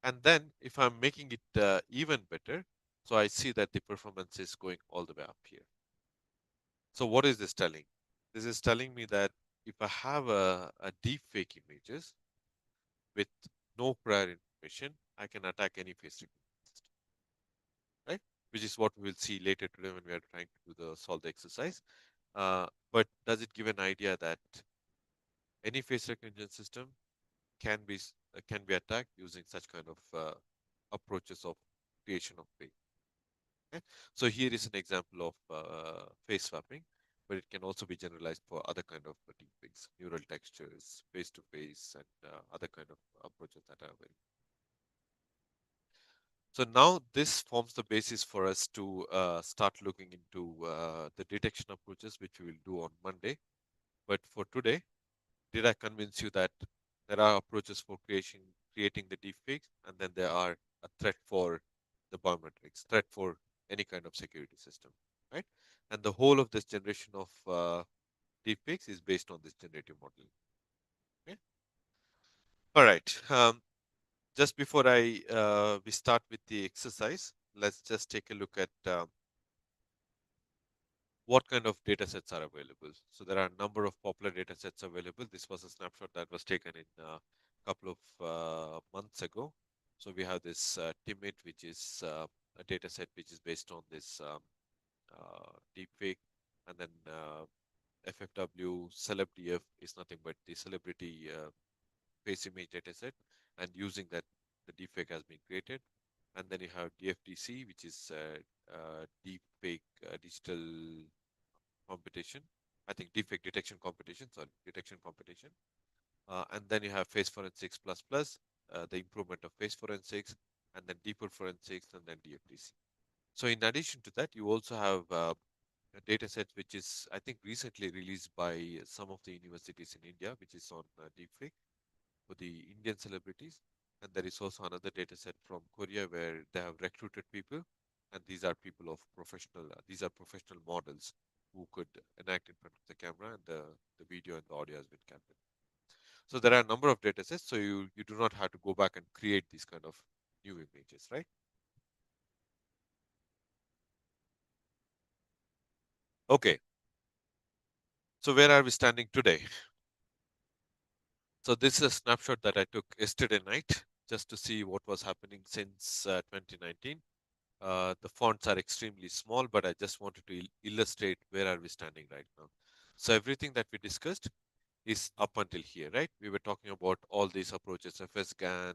And then if I'm making it even better, so I see that the performance is going all the way up here. So what is this telling? This is telling me that if I have a deep fake images with no prior information, I can attack any face recognition system, right? Which is what we will see later today when we are trying to do the solve the exercise. But does it give an idea that any face recognition system can be attacked using such kind of approaches of creation of face? Okay? So here is an example of face swapping, but it can also be generalized for other kind of deepfakes, neural textures, face to face, and other kind of approaches that are very. So now this forms the basis for us to start looking into the detection approaches, which we will do on Monday. But for today, did I convince you that There are approaches for creating the deepfakes, and then there are a threat for the biometrics, threat for any kind of security system, right? And the whole of this generation of deepfakes is based on this generative modeling. Okay? All right. Just before I we start with the exercise, let's just take a look at what kind of data sets are available. So there are a number of popular data sets available. This was a snapshot that was taken in a couple of months ago. So we have this TIMIT, which is a data set which is based on this deepfake, and then FFW CelebDF is nothing but the celebrity face image data set, and using that, the deepfake has been created. And then you have DFDC, which is deepfake digital competition. I think deepfake detection competition, sorry, detection competition. And then you have face forensics plus plus, the improvement of face forensics, and then deeper forensics, and then DFDC. So in addition to that, you also have a data set which is, I think, recently released by some of the universities in India, which is on deepfake for the Indian celebrities. And there is also another data set from Korea where they have recruited people, and these are people of professional, these are professional models who could enact in front of the camera, and the video and the audio has been captured. So there are a number of data sets, so you do not have to go back and create these kind of new images, right? Okay, so where are we standing today? So this is a snapshot that I took yesterday night just to see what was happening since 2019. The fonts are extremely small, but I just wanted to illustrate where are we standing right now. So everything that we discussed is up until here, right? We were talking about all these approaches, FSGAN,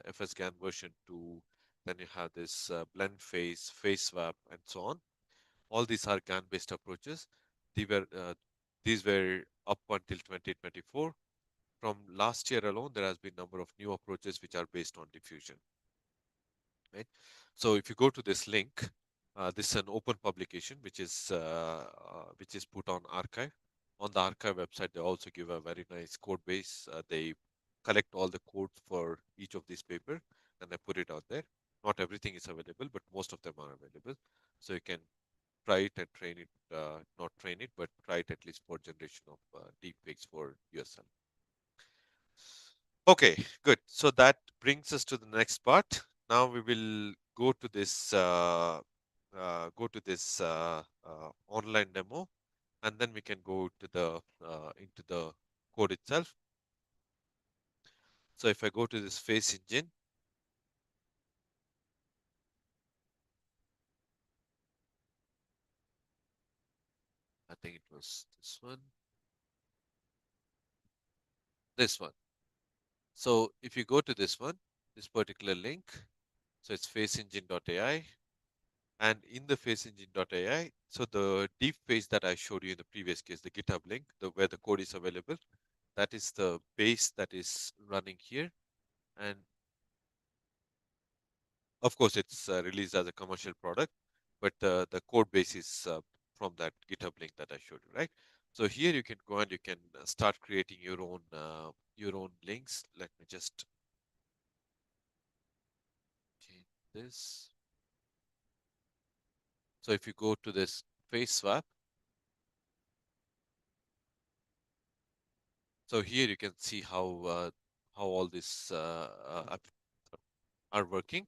FSGAN version 2, then you have this blend face, face swap, and so on. All these are GAN-based approaches. These were up until 2024. From last year alone, there has been a number of new approaches which are based on diffusion, right? So if you go to this link, this is an open publication which is put on archive. On the archive website, they also give a very nice code base. They collect all the codes for each of these paper and they put it out there. Not everything is available, but most of them are available. So you can try it and train it, not train it, but try it at least for generation of deep fakes for yourself. Okay, good. So that brings us to the next part. Now we will go to this online demo, and then we can go to the into the code itself. So if I go to this face engine, I think it was this one. So if you go to this one, this particular link, so it's faceengine.ai, and in the faceengine.ai, so the deep face that I showed you in the previous case, the GitHub link, where the code is available, that is the base that is running here. And of course, it's released as a commercial product, but the code base is from that GitHub link that I showed you, right? So here you can go and you can start creating your own links. Let me just change this. So if you go to this face swap, so here you can see how all this are working,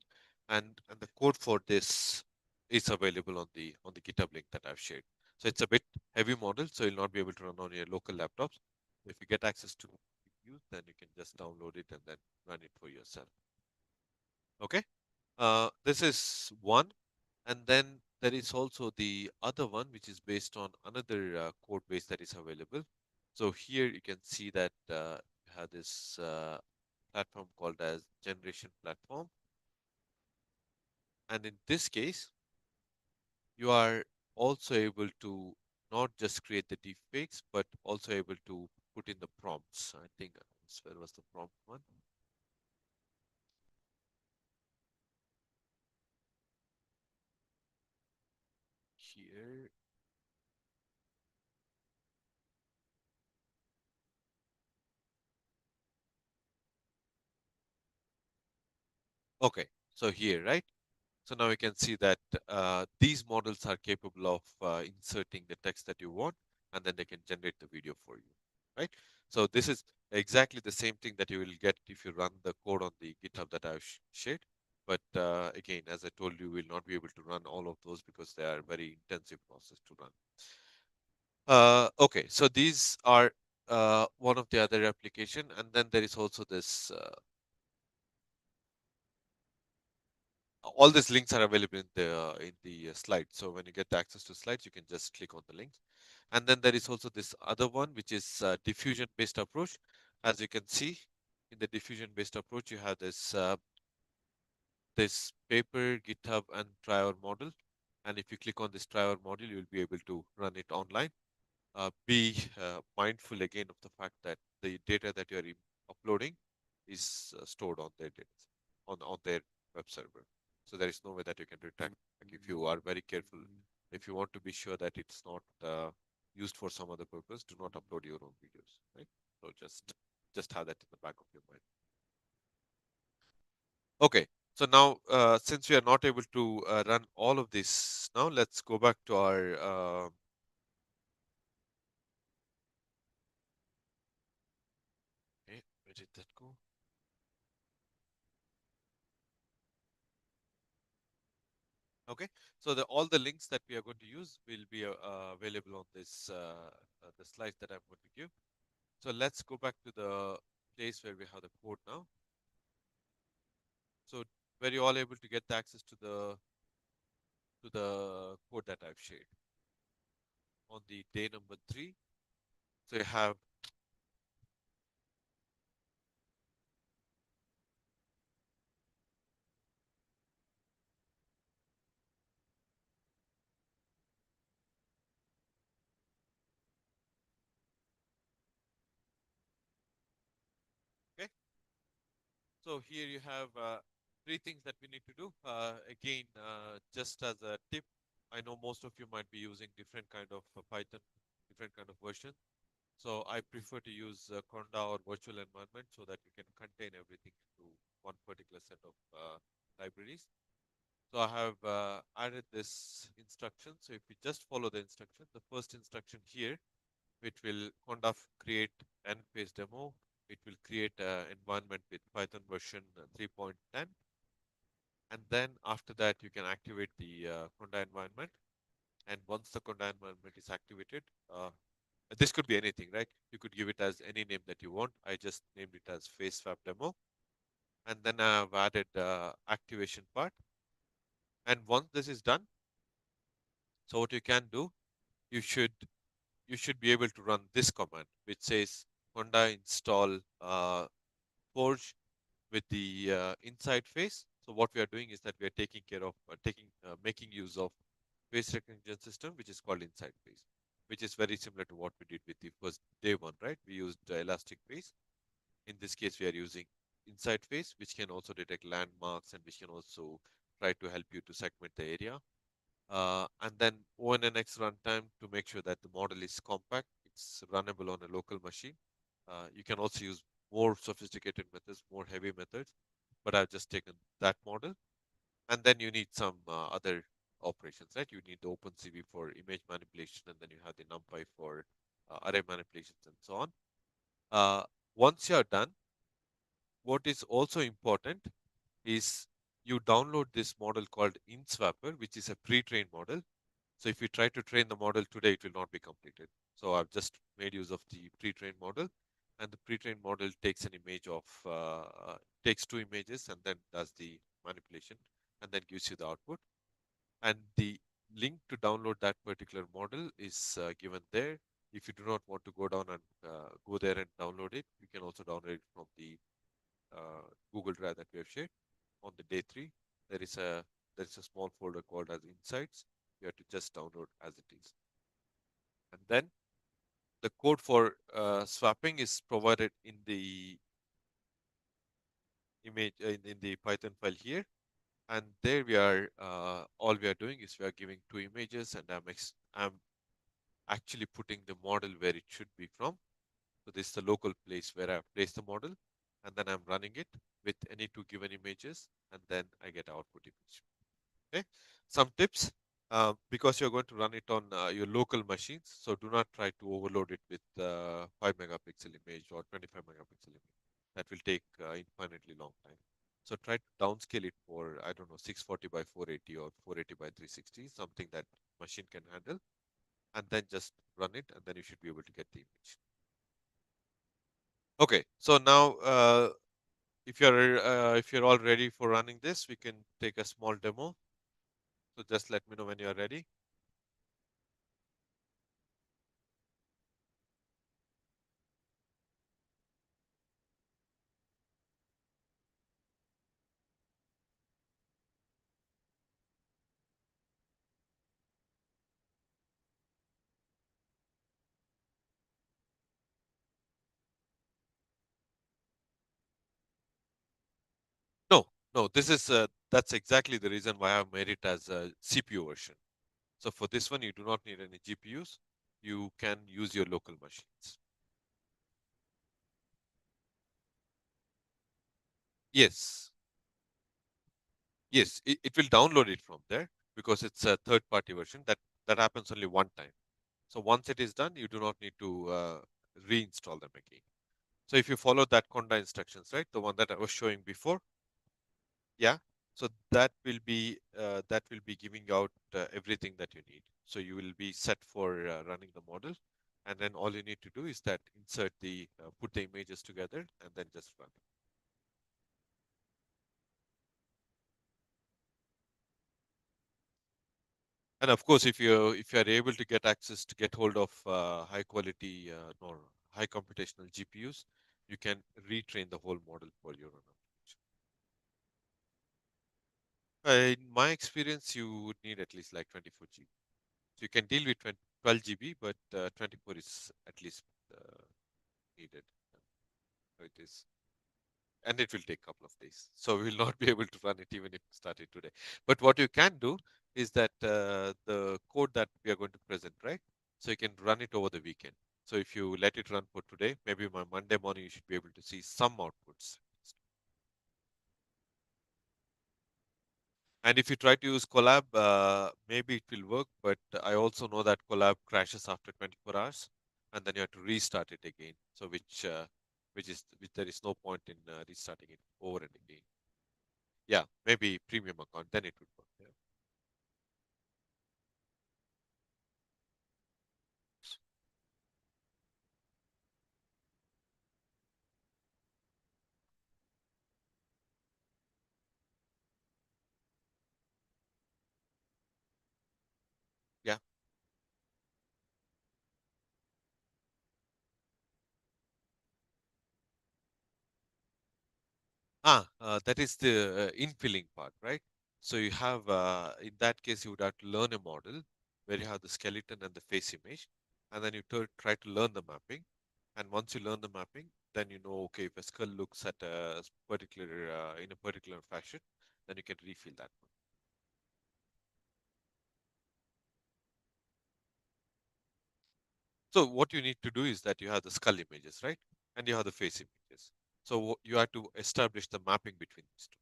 and the code for this is available on the GitHub link that I've shared. So it's a bit heavy model, so you'll not be able to run on your local laptops. If you get access to GPUs, then you can just download it and then run it for yourself. Okay, this is one, and then there is also the other one, which is based on another code base that is available. So here you can see that you have this platform called as Generation Platform, and in this case, you are also able to not just create the deepfakes, but also able to put in the prompts. I think where was the prompt one? Here. Okay, so here, right? So now we can see that these models are capable of inserting the text that you want, and then they can generate the video for you, right? So this is exactly the same thing that you will get if you run the code on the GitHub that I've shared. But again, as I told you, we'll not be able to run all of those because they are very intensive process to run. Okay, so these are one of the other application, and then there is also this. All these links are available in the slide. So when you get access to slides, you can just click on the links. And then there is also this other one, which is diffusion based approach. As you can see, in the diffusion based approach, you have this paper, GitHub, and try our model. And if you click on this try our model, you'll be able to run it online. Be mindful again of the fact that the data that you are uploading is stored on their data, on their web server. So there is no way that you can return. Like if you are very careful, if you want to be sure that it's not used for some other purpose, do not upload your own videos, right? So just have that in the back of your mind. Okay. So now, since we are not able to run all of this now, let's go back to our okay, where did that go? Okay, so all the links that we are going to use will be available on this the slides that I'm going to give. So let's go back to the place where we have the code now. So were you all able to get the access to the code that I've shared on the day number 3? So you have okay. So here you have 3 things that we need to do. Again, just as a tip, I know most of you might be using different kind of Python, different kind of version. So I prefer to use Conda or virtual environment so that you can contain everything to one particular set of libraries. So I have added this instruction. So if you just follow the instruction, the first instruction here, it will Conda create and paste demo. It will create an environment with Python version 3.10. And then after that, you can activate the Conda environment. And once the Conda environment is activated, this could be anything, right? You could give it as any name that you want. I just named it as face swap demo. And then I've added activation part. And once this is done, so what you can do, you should you should be able to run this command, which says Honda install Forge with the inside face. So what we are doing is that we are taking care of making use of face recognition system, which is called inside face, which is very similar to what we did with the first day one, right? We used elastic face. In this case, we are using inside face, which can also detect landmarks and which can also try to help you to segment the area. And then ONNX runtime to make sure that the model is compact, it's runnable on a local machine. You can also use more sophisticated methods, more heavy methods, but I've just taken that model. And then you need some other operations, right? You need the OpenCV for image manipulation, and then you have the NumPy for array manipulations and so on. Uh, Once you're done, what is also important is you download this model called InSwapper, which is a pre-trained model. So if you try to train the model today, it will not be completed. So I've just made use of the pre-trained model, and the pre-trained model takes an image of takes 2 images and then does the manipulation and then gives you the output. And the link to download that particular model is given there. If you do not want to go down and go there and download it, you can also download it from the Google Drive that we have shared. On the day 3, there is a small folder called as Insights. You have to just download as it is. And then the code for swapping is provided in the image in the Python file here. And there we are. All we are doing is we are giving 2 images, and I'm actually putting the model where it should be from. So this is the local place where I place the model, and then I'm running it with any two given images, and then I get output image. Okay. Some tips, because you're going to run it on your local machines, so do not try to overload it with 5 megapixel image or 25 megapixel image. That will take infinitely long time. So try to downscale it for, I don't know, 640 by 480 or 480 by 360, something that machine can handle, and then just run it, and then you should be able to get the image. Okay, so now if you're all ready for running this, we can take a small demo. So just let me know when you are ready. No, no, this is that's exactly the reason why I've made it as a CPU version. So for this one, you do not need any GPUs. You can use your local machines. Yes, yes, it will download it from there because it's a third-party version. That happens only one time. So once it is done, you do not need to reinstall them again. So if you follow that conda instructions, right, the one that I was showing before, yeah. So that will be giving out everything that you need. So you will be set for running the model, and then all you need to do is that insert the put the images together and then just run. And of course, if you are able to get access to get hold of high quality or high computational GPUs, you can retrain the whole model for your own application. In my experience, you would need at least like 24 GB. So you can deal with 20, 12 GB, but 24 is at least uh, needed. So it is, and it will take a couple of days. So we will not be able to run it even if we start it today. But what you can do is that the code that we are going to present, right? So you can run it over the weekend. So if you let it run for today, maybe by Monday morning you should be able to see some outputs. And if you try to use Collab, maybe it will work, but I also know that Collab crashes after 24 hours, and then you have to restart it again. So which there is no point in restarting it over and again. Yeah, maybe premium account, then it would work. Yeah. Yeah. That is the infilling part, right? So you have, in that case, you would have to learn a model where you have the skeleton and the face image, and then you try to learn the mapping. And once you learn the mapping, then you know, okay, if a skull looks at a particular in a particular fashion, then you can refill that one. So what you need to do is that you have the skull images, right? And you have the face images. So you have to establish the mapping between these two.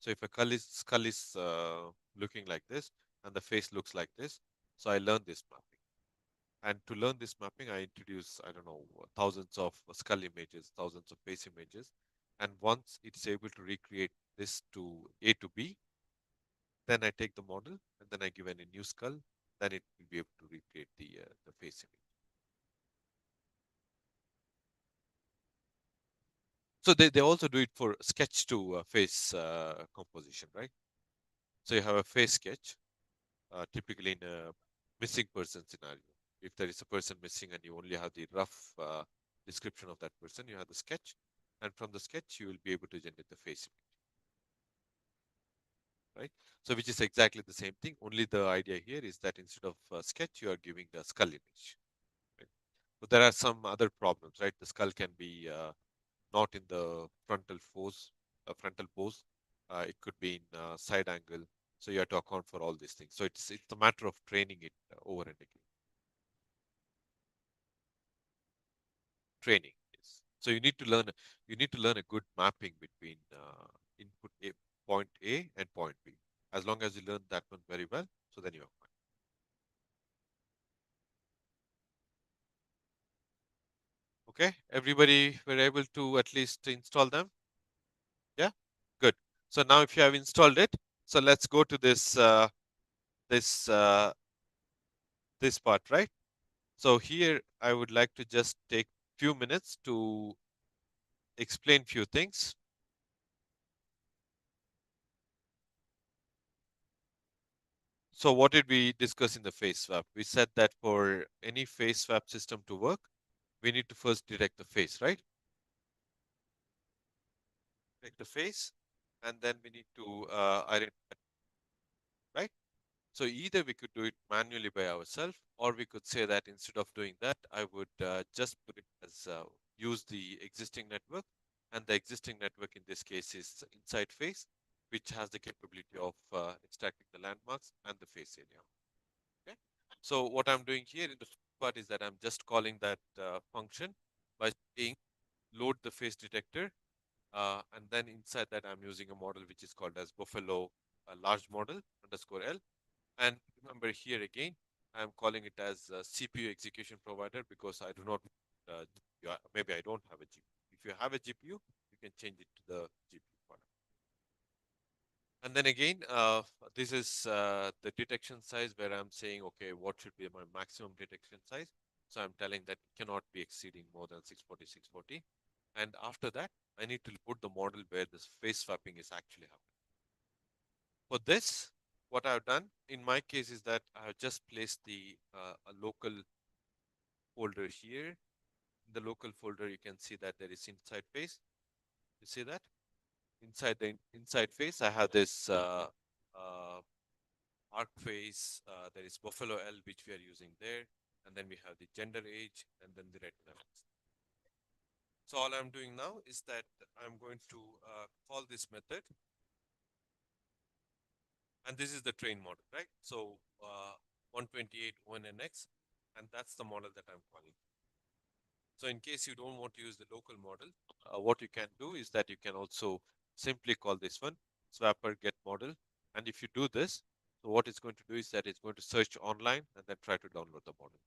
So if a skull is looking like this and the face looks like this, so I learn this mapping. And to learn this mapping, I introduce, I don't know, thousands of skull images, thousands of face images. And once it's able to recreate this to A to B, then I take the model and then I give it a new skull. Then it will be able to recreate the face image. So they also do it for sketch to face composition, right? So you have a face sketch, typically in a missing person scenario. If there is a person missing and you only have the rough description of that person, you have the sketch, and from the sketch you will be able to generate the face image, right? So which is exactly the same thing. Only the idea here is that instead of sketch, you are giving a skull image. Right? So there are some other problems, right? The skull can be not in the frontal pose. It could be in side angle. So you have to account for all these things. So it's a matter of training it over and again. Training. Yes. So you need to learn a good mapping between input A, point A and point B. As long as you learn that one very well, so then you're fine. Okay, everybody were able to at least install them. Yeah, good. So now if you have installed it, so let's go to this this part, right? So here I would like to just take few minutes to explain few things. So what did we discuss in the face swap? We said that for any face swap system to work, we need to first detect the face, right? Detect the face, and then we need to identify, right? So either we could do it manually by ourselves, or we could say that instead of doing that, I would just put it as use the existing network, and the existing network in this case is inside face, which has the capability of extracting the landmarks and the face area. Okay. So what I'm doing here in the first part is that I'm just calling that function by saying load the face detector, and then inside that I'm using a model which is called as Buffalo large model underscore L. And remember here again, I'm calling it as CPU execution provider because I do not, maybe I don't have a GPU. If you have a GPU, you can change it to the GPU part. And then again, this is the detection size where I'm saying, okay, what should be my maximum detection size? So I'm telling that it cannot be exceeding more than 640, 640. And after that, I need to put the model where this face swapping is actually happening. For this, what I've done in my case is that I have just placed the a local folder here. In the local folder, you can see that there is inside face. You see that? Inside the inside face, I have this arc face. There is Buffalo L, which we are using there. And then we have the gender age and then the retina. So all I'm doing now is that I'm going to call this method. And this is the train model, right? So 128 ONNX, and that's the model that I'm calling. So in case you don't want to use the local model, what you can do is that you can also simply call this one swapper get model. And if you do this, so what it's going to do is that it's going to search online and then try to download the model.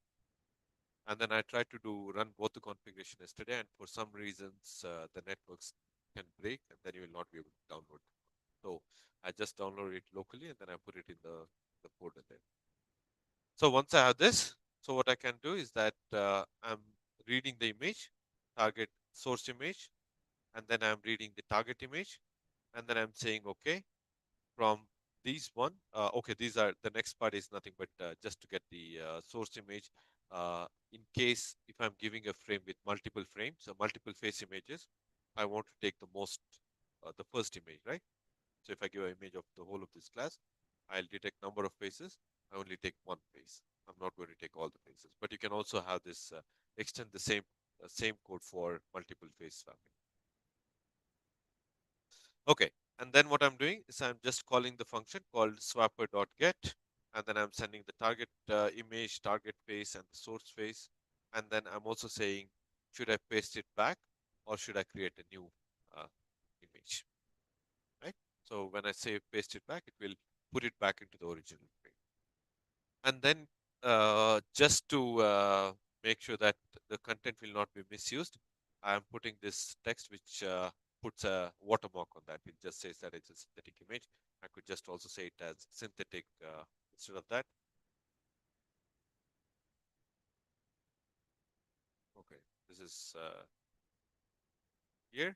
And then I tried to run both the configuration yesterday, and for some reasons the networks can break, and then you will not be able to download. So I just download it locally, and then I put it in the folder there. So once I have this, so what I can do is that I'm reading the image, target source image, and then I'm reading the target image, and then I'm saying, okay, from these one, okay, these are the next part is nothing but just to get the source image. In case if I'm giving a frame with multiple frames, so multiple face images, I want to take the first image, right? So if I give an image of the whole of this class, I'll detect number of faces. I only take one face. I'm not going to take all the faces. But you can also have this extend the same code for multiple face swapping. Okay, and then what I'm doing is I'm just calling the function called swapper.get, and then I'm sending the target image, target face, and the source face, and then I'm also saying, should I paste it back or should I create a new uh, image? Right? So when I say paste it back, it will put it back into the original frame. And then just to make sure that the content will not be misused, I am putting this text which puts a watermark on that. It just says that it's a synthetic image. I could just also say it as synthetic instead of that. Okay, this is here.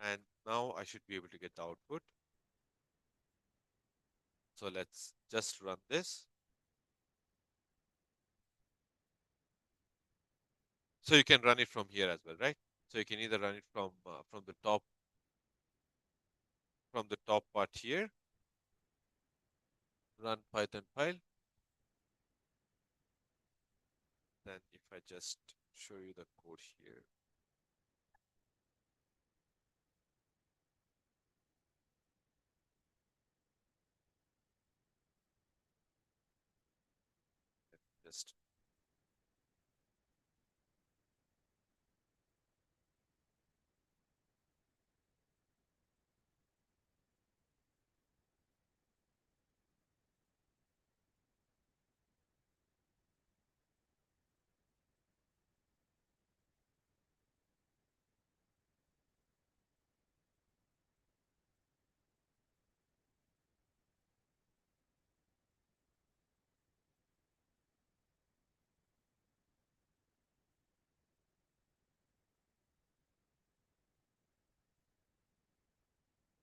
And now I should be able to get the output. So let's just run this. So you can run it from here as well, right? So you can either run it from the top part here, run Python file. Then if I just show you the code here, just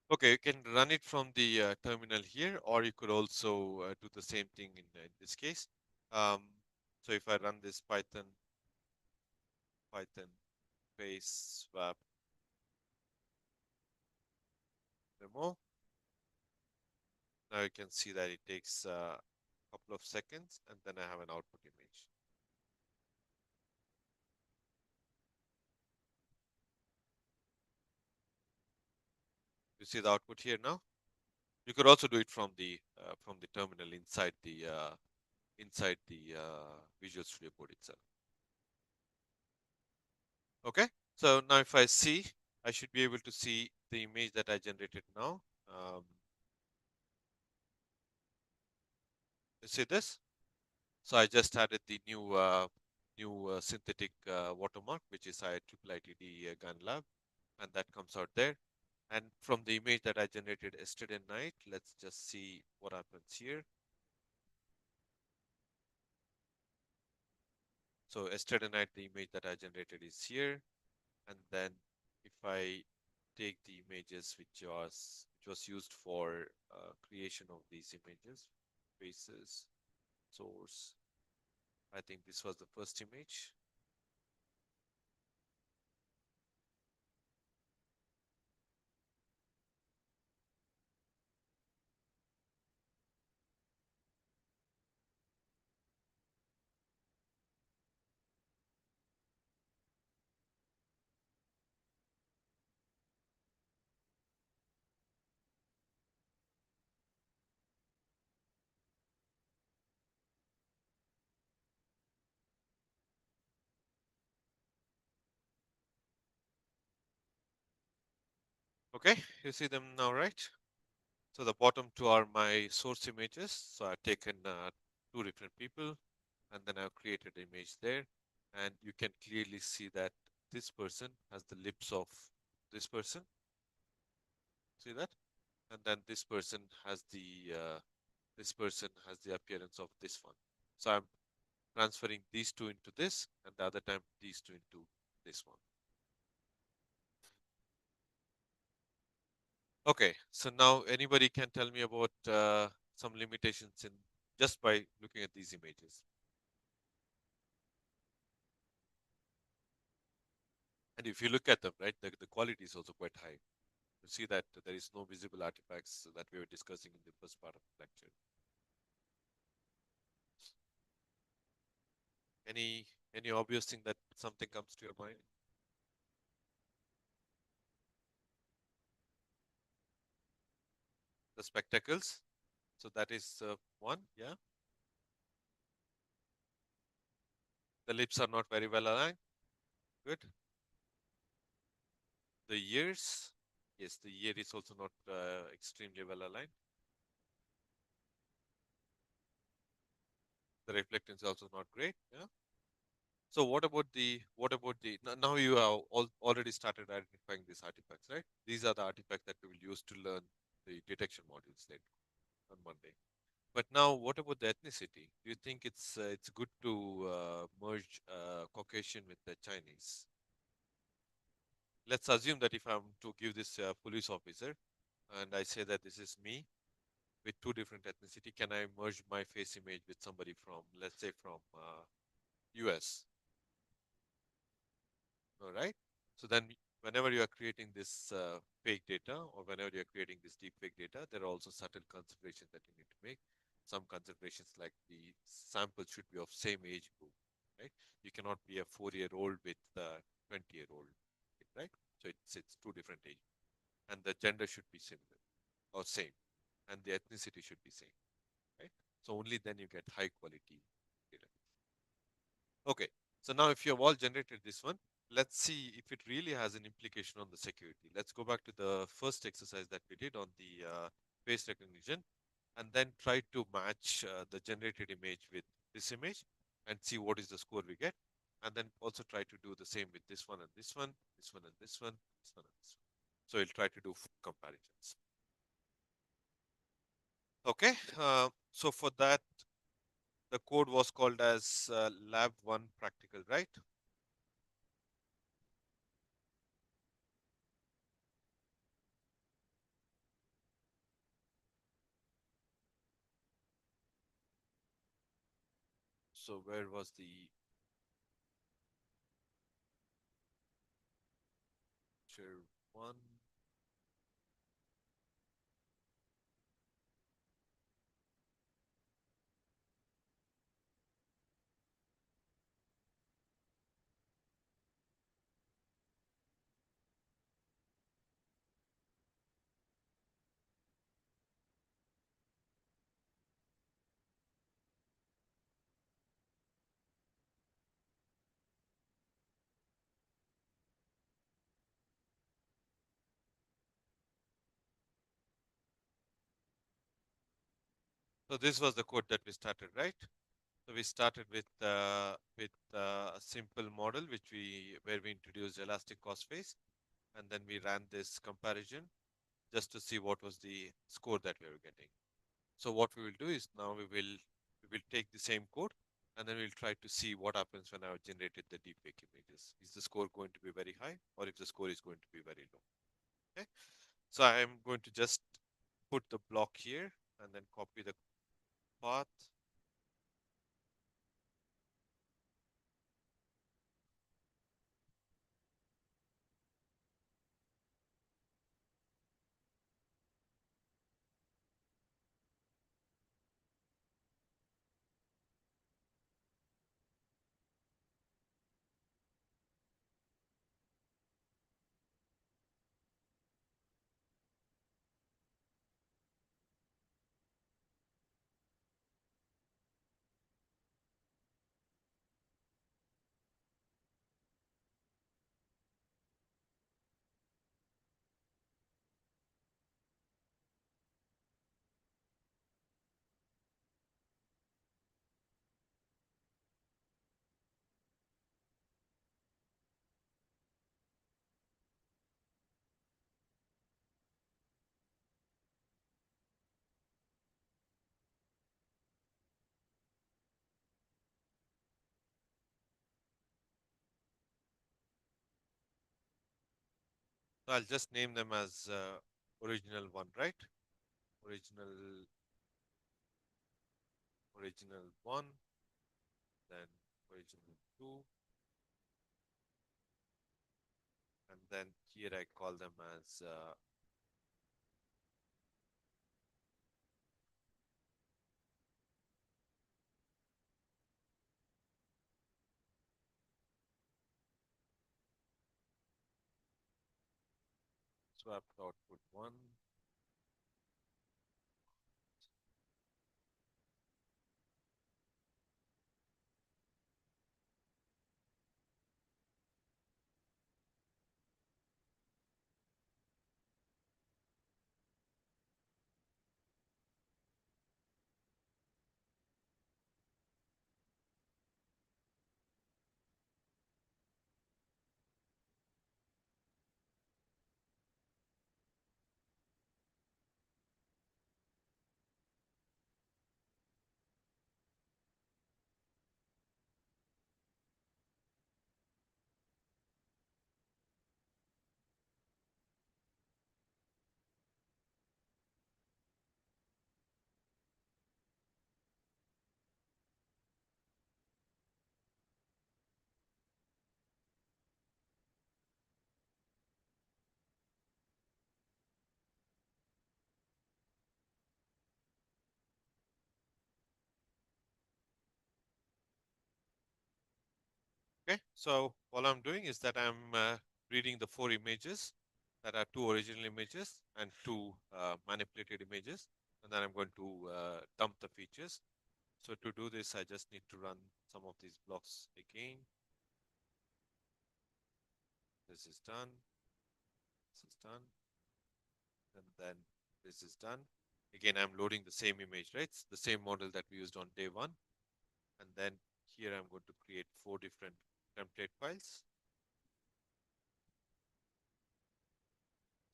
Okay, you can run it from the terminal here, or you could also do the same thing in this case. Um, so if I run this Python space swap demo, now you can see that it takes a couple of seconds, and then I have an output image. You see the output here now. You could also do it from the terminal inside the Visual Studio Code itself. Okay, so now if I see, I should be able to see the image that I generated now. You see this? So I just added the new synthetic watermark, which is IEEE Gun Lab, and that comes out there. And from the image that I generated yesterday night, let's just see what happens here. So yesterday night, the image that I generated is here, and then if I take the images which was used for creation of these images, faces, source. I think this was the first image. Okay, you see them now, right? So the bottom two are my source images. So I've taken two different people, and then I've created an image there. And you can clearly see that this person has the lips of this person. See that? And then this person has the appearance of this one. So I'm transferring these two into this, and the other time these two into this one. Okay, so now anybody can tell me about some limitations in just by looking at these images. And if you look at them, right, the quality is also quite high. You see that there is no visible artifacts that we were discussing in the first part of the lecture. Any obvious thing that something comes to your mind? The spectacles. So that is one, yeah. The lips are not very well aligned. Good. The ears, yes, the ear is also not extremely well aligned. The reflectance is also not great. Yeah. So now you have already started identifying these artifacts, right? These are the artifacts that we will use to learn the detection modules later on Monday. But now, what about the ethnicity? Do you think it's good to merge Caucasian with the Chinese? Let's assume that if I'm to give this police officer and I say that this is me with two different ethnicity, can I merge my face image with somebody from, let's say, from US? All right. So then, whenever you are creating this fake data or whenever you are creating this deep fake data, there are also certain considerations that you need to make. Some considerations like the sample should be of same age group, right? You cannot be a 4-year-old with a 20-year-old, right? So it's two different ages, and the gender should be similar or same, and the ethnicity should be same, right? So only then you get high quality data. Okay, so now if you have all generated this one, let's see if it really has an implication on the security. Let's go back to the first exercise that we did on the face recognition and then try to match the generated image with this image and see what is the score we get. And then also try to do the same with this one and this one, this one and this one, this one and this one. So we'll try to do comparisons. Okay, so for that, the code was called as Lab 1 Practical, right? So where was the picture one? So this was the code that we started, right? So we started with a simple model which we where we introduced elastic cost phase, and then we ran this comparison just to see what was the score that we were getting. So what we will do is now we will take the same code and then we'll try to see what happens when I've generated the deepfake images. Is the score going to be very high or if the score is going to be very low? Okay. So I am going to just put the block here and then copy the path. So I'll just name them as original one, right? Original, original one, then original two, and then here I call them as swapped output one. Okay, so all I'm doing is that I'm reading the four images that are two original images and two manipulated images, and then I'm going to dump the features. So to do this, I just need to run some of these blocks again. This is done. This is done. And then this is done. Again, I'm loading the same image, right? It's the same model that we used on day one. And then here I'm going to create four different template files.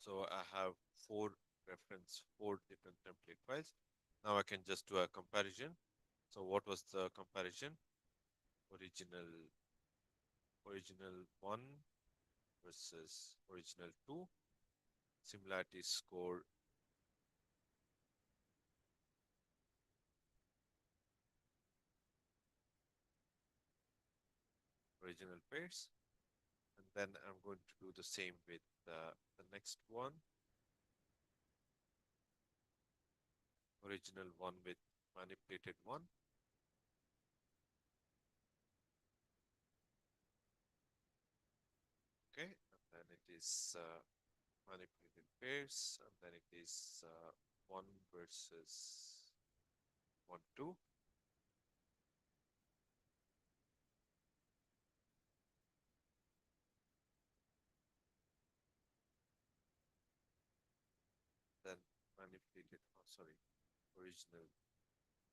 So I have four different template files. Now I can just do a comparison. So what was the comparison? Original, original one versus original two. Similarity score. original pairs. And then I'm going to do the same with the next one, original one with manipulated one. Okay, and then it is manipulated pairs, and then it is 1 versus 1, 2. Then manipulated, oh, sorry, original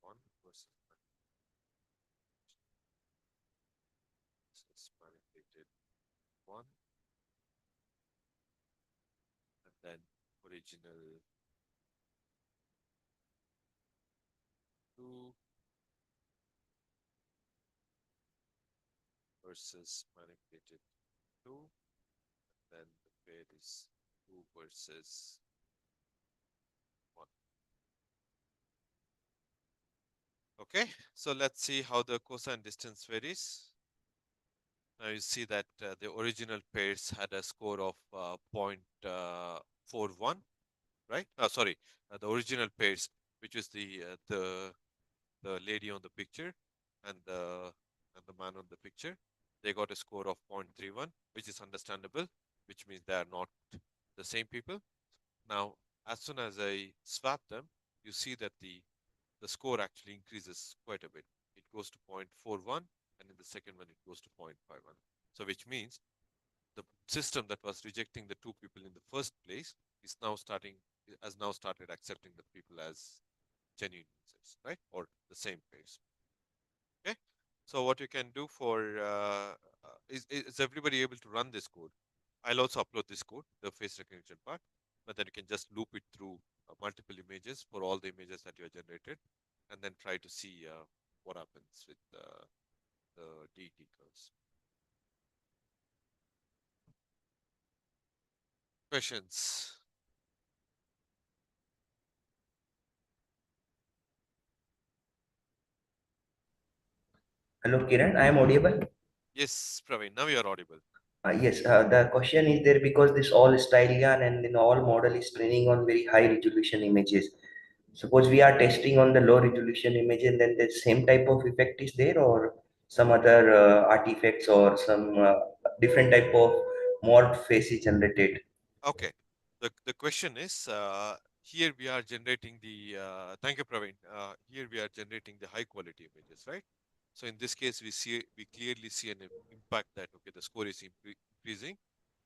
1 versus manipulated 1, and then original 2 versus manipulated 2, then the pair is 2 versus 1. Okay, so let's see how the cosine distance varies. Now you see that the original pairs had a score of 0.41, right? Sorry, the original pairs, which is the lady on the picture and the man on the picture, they got a score of 0.31, which is understandable, which means they are not the same people. Now, as soon as I swap them, you see that the score actually increases quite a bit. It goes to 0.41, and in the second one, it goes to 0.51. So, which means the system that was rejecting the two people in the first place is now starting has now started accepting the people as genuine users, right? Or the same pairs. Okay. So what you can do for is everybody able to run this code? I'll also upload this code, the face recognition part, but then you can just loop it through multiple images for all the images that you have generated, and then try to see what happens with the DET curves. Questions? Hello, Kiran. I am audible. Yes, Praveen. Now you are audible. Yes, the question is there because this all stylian and then all model is training on very high resolution images. Suppose we are testing on the low resolution image and then the same type of effect is there or some other artifacts or some different type of morph face is generated. Okay. The question is here we are generating the thank you, Praveen. Here we are generating the high quality images, right? So in this case, we clearly see an impact that okay, the score is increasing.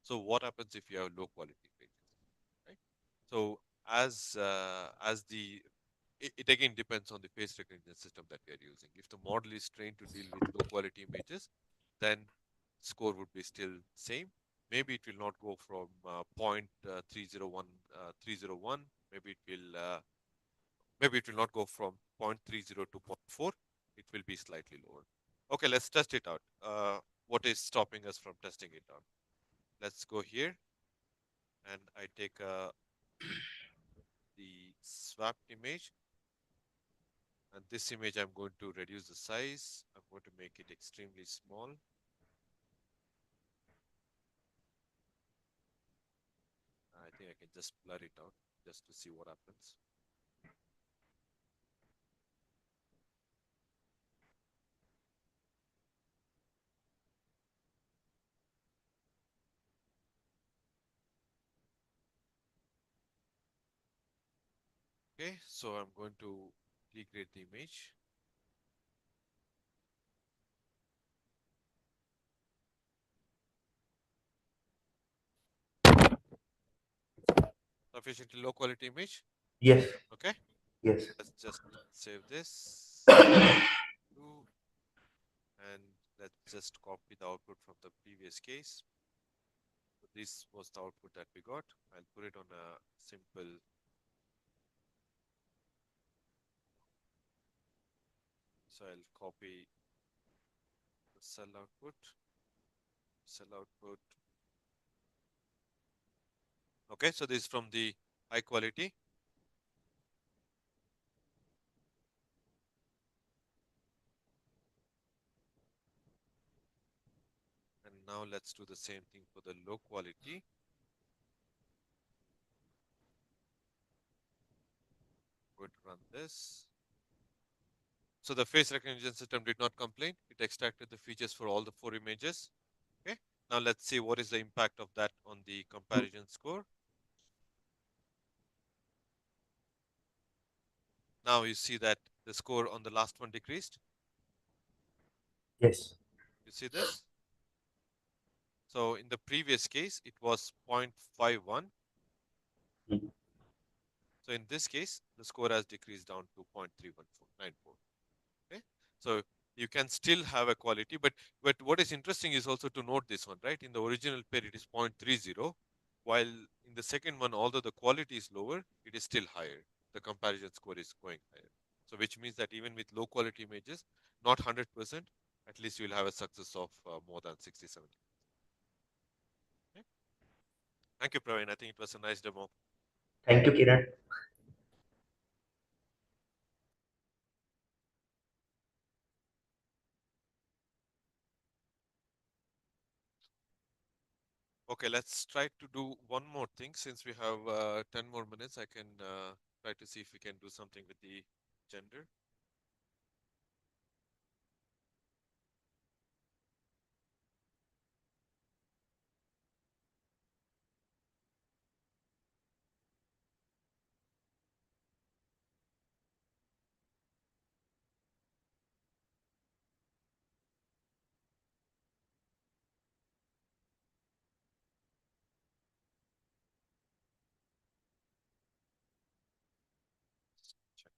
So what happens if you have low quality images, right? So as the it again depends on the face recognition system that we are using. If the model is trained to deal with low quality images, then score would be still same. Maybe it will not go from 0.301, 301. Maybe it will not go from 0.30 to zero point 0.4. It will be slightly lower. Okay, let's test it out. What is stopping us from testing it out? Let's go here, and I take the swapped image, and this image I'm going to reduce the size. I'm going to make it extremely small. I think I can just blur it out just to see what happens. Okay, so I'm going to degrade the image. Sufficiently low quality image. Yes, Okay, yes. let's just save this. And let's just copy the output from the previous case. So this was the output that we got. I'll put it on a simple. So I'll copy the cell output. Okay, so this is from the high quality. now let's do the same thing for the low quality. Going to run this. So the face recognition system did not complain. It extracted the features for all the four images. Okay. Now let's see what is the impact of that on the comparison score. Now you see that the score on the last one decreased. Yes. You see this? So in the previous case, it was 0.51. Mm. So in this case, the score has decreased down to 0.3194. Okay. So you can still have a quality, but what is interesting is also to note this one, right? In the original pair, it is 0.30, while in the second one, although the quality is lower, it is still higher. The comparison score is going higher. So which means that even with low quality images, not 100%, at least you'll have a success of more than 67. Okay. Thank you, Praveen. I think it was a nice demo. Thank you, Kiran. Okay, let's try to do one more thing. Since we have 10 more minutes, I can try to see if we can do something with the gender. Check.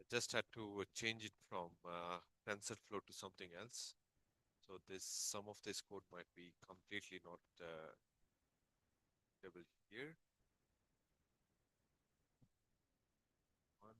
I just had to change it from TensorFlow to something else. So this some of this code might be completely not readable here. One.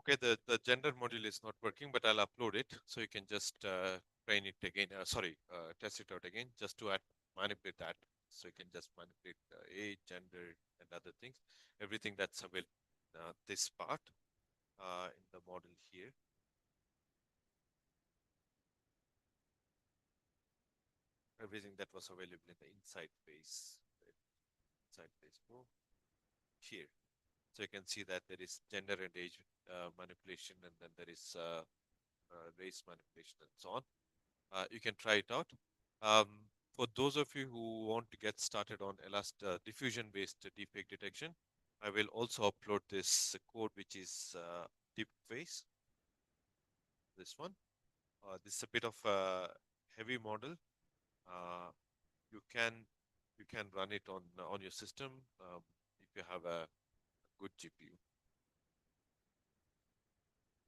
Okay, the gender module is not working, but I'll upload it so you can just train it again. Sorry, test it out again just to manipulate that. So you can just manipulate age, gender, and other things. Everything that's available. This part in the model here, everything that was available in the inside face. Inside face. Go here. So you can see that there is gender and age manipulation, and then there is race manipulation, and so on. You can try it out. Um, for those of you who want to get started on diffusion-based deepfake detection, I will also upload this code, which is deepface. This one. This is a bit of a heavy model. Uh, you can you can run it on your system if you have a good GPU.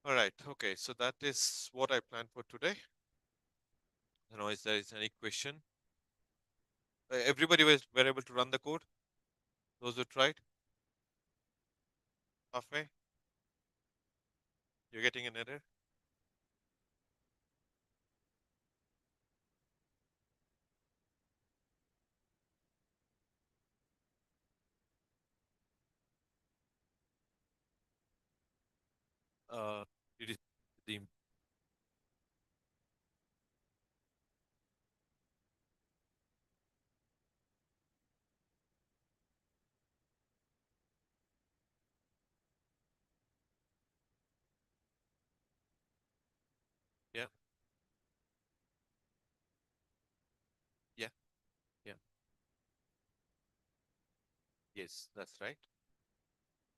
All right. Okay. So that is what I planned for today. Is there is any question? Everybody were able to run the code. Those who tried halfway. You're getting an error. Uh, it is the yeah, yeah, yeah. Yes, that's right.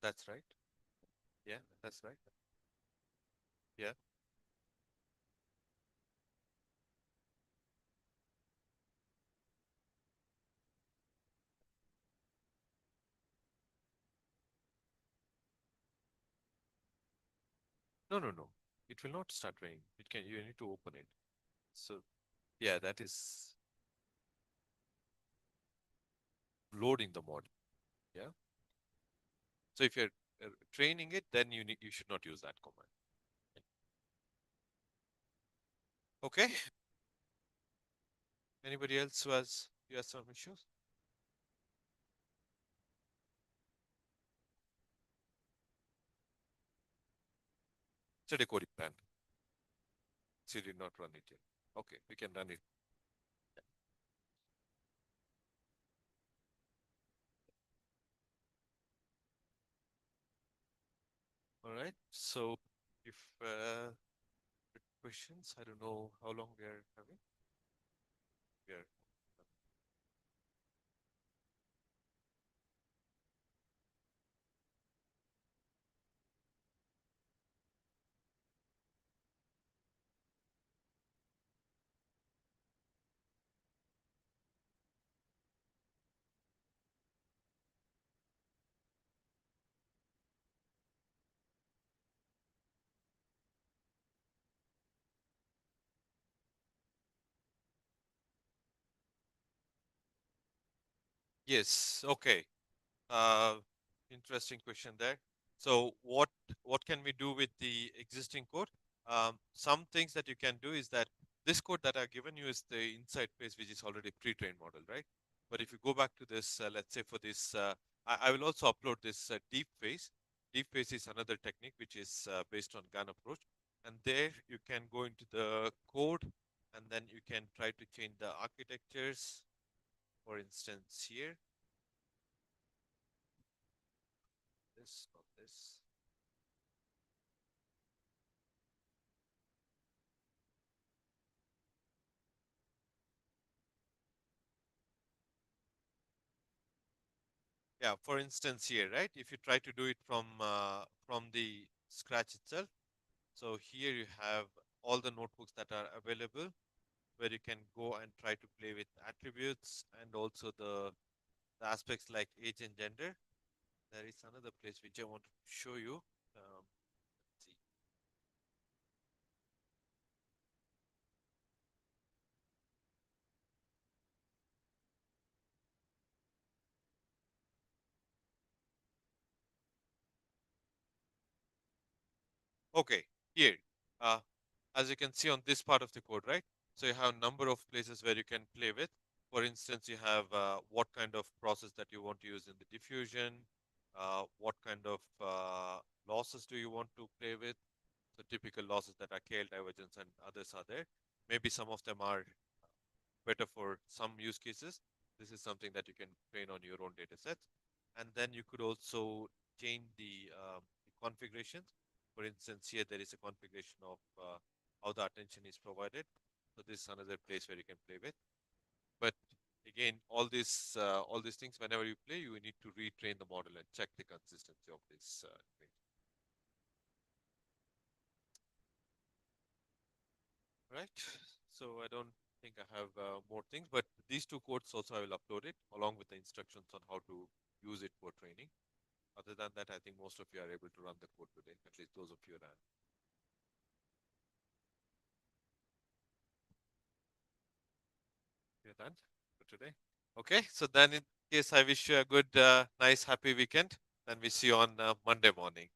That's right. Yeah, that's right. Yeah. No, no, no. It will not start raining. It can. You need to open it. So yeah, that is loading the model. Yeah. So if you're training it, then you should not use that command. Okay. Anybody else who has some issues? It's a decoding plan. So you did not run it yet. Okay, we can run it. All right. So if questions, I don't know how long we are having. We are yes. Okay. Uh, Interesting question there. So what can we do with the existing code? Some things that you can do is that this code that I've given you is the inside phase, which is already pre-trained model, right? But if you go back to this, let's say for this, I will also upload this deep phase. Deep phase is another technique which is based on GAN approach, and there you can go into the code, and then you can try to change the architectures. For instance, here, this, not this. Yeah, for instance here, right? If you try to do it from the scratch itself, so here you have all the notebooks that are available where you can go and try to play with attributes and also the aspects like age and gender. There is another place which I want to show you. Let's see. Okay, here, uh, as you can see on this part of the code, right? So you have a number of places where you can play with. For instance, you have what kind of process that you want to use in the diffusion, what kind of losses do you want to play with. So typical losses that are KL divergence and others are there. Maybe some of them are better for some use cases. This is something that you can train on your own data sets. And then you could also change the configurations. For instance, here there is a configuration of how the attention is provided. So this is another place where you can play with. But again, all these things, whenever you play, you need to retrain the model and check the consistency of this thing, right? So I don't think I have more things, but these two codes also I will upload it along with the instructions on how to use it for training. Other than that, I think most of you are able to run the code today, at least those of you that are done for today. Okay, so then in case I wish you a good, nice, happy weekend, then we see you on Monday morning.